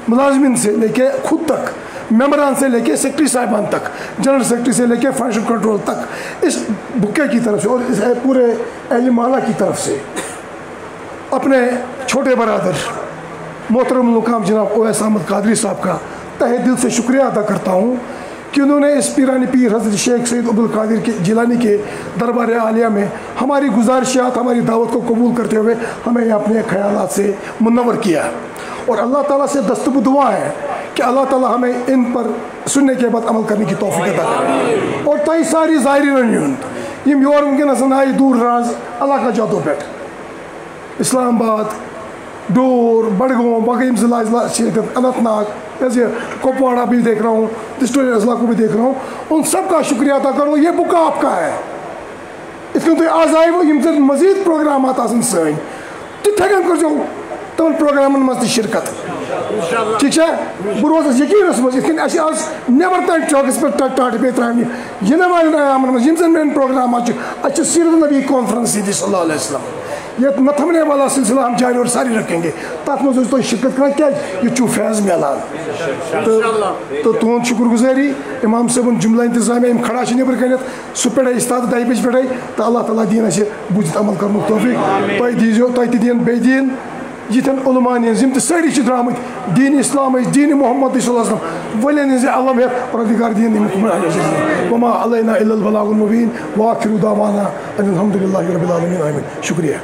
ملازمین سے لے کے خود تک ممبران سے لے کے سیکٹری صاحبان تک جنرل سیکٹری سے لے کے فائنینشل کنٹرول تک اس بکے کی طرف سے اور اس پورے اہل محلہ کی طرف سے اپنے چھوٹے برادر محترم مقام جناب اویس احمد قادری صاحب کا تہہ دل سے شکریہ ادا کرتا ہوں کہ انہوں نے اس پیران پیر حضرت شیخ سید عبدالقادر کے جیلانی کے دربار عالیہ میں ہماری گزارشات ہماری دعوت کو قبول کرتے ہوئے ہمیں اپنے خیالات سے منور کیا اور اللہ تعالیٰ سے دستب دعا ہے کہ اللہ تعالیٰ ہمیں ان پر سننے کے بعد عمل کرنے کی توفیق عطا کرے اور تھی ساری ظاہرین یم یور ونکس آئی دور راز اللہ کا جادو پہ اسلام آباد ڈور بڈگام باقی ضلع اننت ناگ ایسے کپواڑہ بھی دیکھ رہا ہوں ڈسٹرکٹ اضلاع کو بھی دیکھ رہا ہوں ان سب کا شکریہ ادا کروں یہ بک آپ کا ہے اس کو تھی آز آئی وہ مزید پروگرامات آسن سن تتھے کن کر تمن پروگرامن مز تہ شرکت ٹھیک ہے بہ روزس یقینس مز یتھ کن اَسہِ آز نیبر تام چوکس پہ ٹاٹہ پے ترٛاونہِ یِنہٕ والٮ۪ن ایامن مز یم زن میٲنۍ پروگرامات اَسہِ چھِ سیرت نبی کانفرنس ییٚتہِ صلی اللہ علیہ وسلم یہ نہ تھمنے والا سلسلہ ہم جاری اور ساری رکھیں گے تک مز تھی شرکت کران کیا یہ چھو فیض ملان تو تہد شکر گزاری امام صاحب جملہ انتظامیہ یم کھڑا نبر کنت سہ پڑے استاد 2 بجے پڑے تو اللہ تعالیٰ دین اسے بوجھت عمل کرن توفیق تہ دیزیو تہ تہ دین بے دین یتن علماء یم تہ ساری چھ درامت دین اسلام دین محمد صلی اللہ علیہ وسلم ولین ہز علم ہیت پروردگار دین وما علینا الا البلاغ المبین واخر دعوانا ان الحمد للہ رب العالمین آمین شکریہ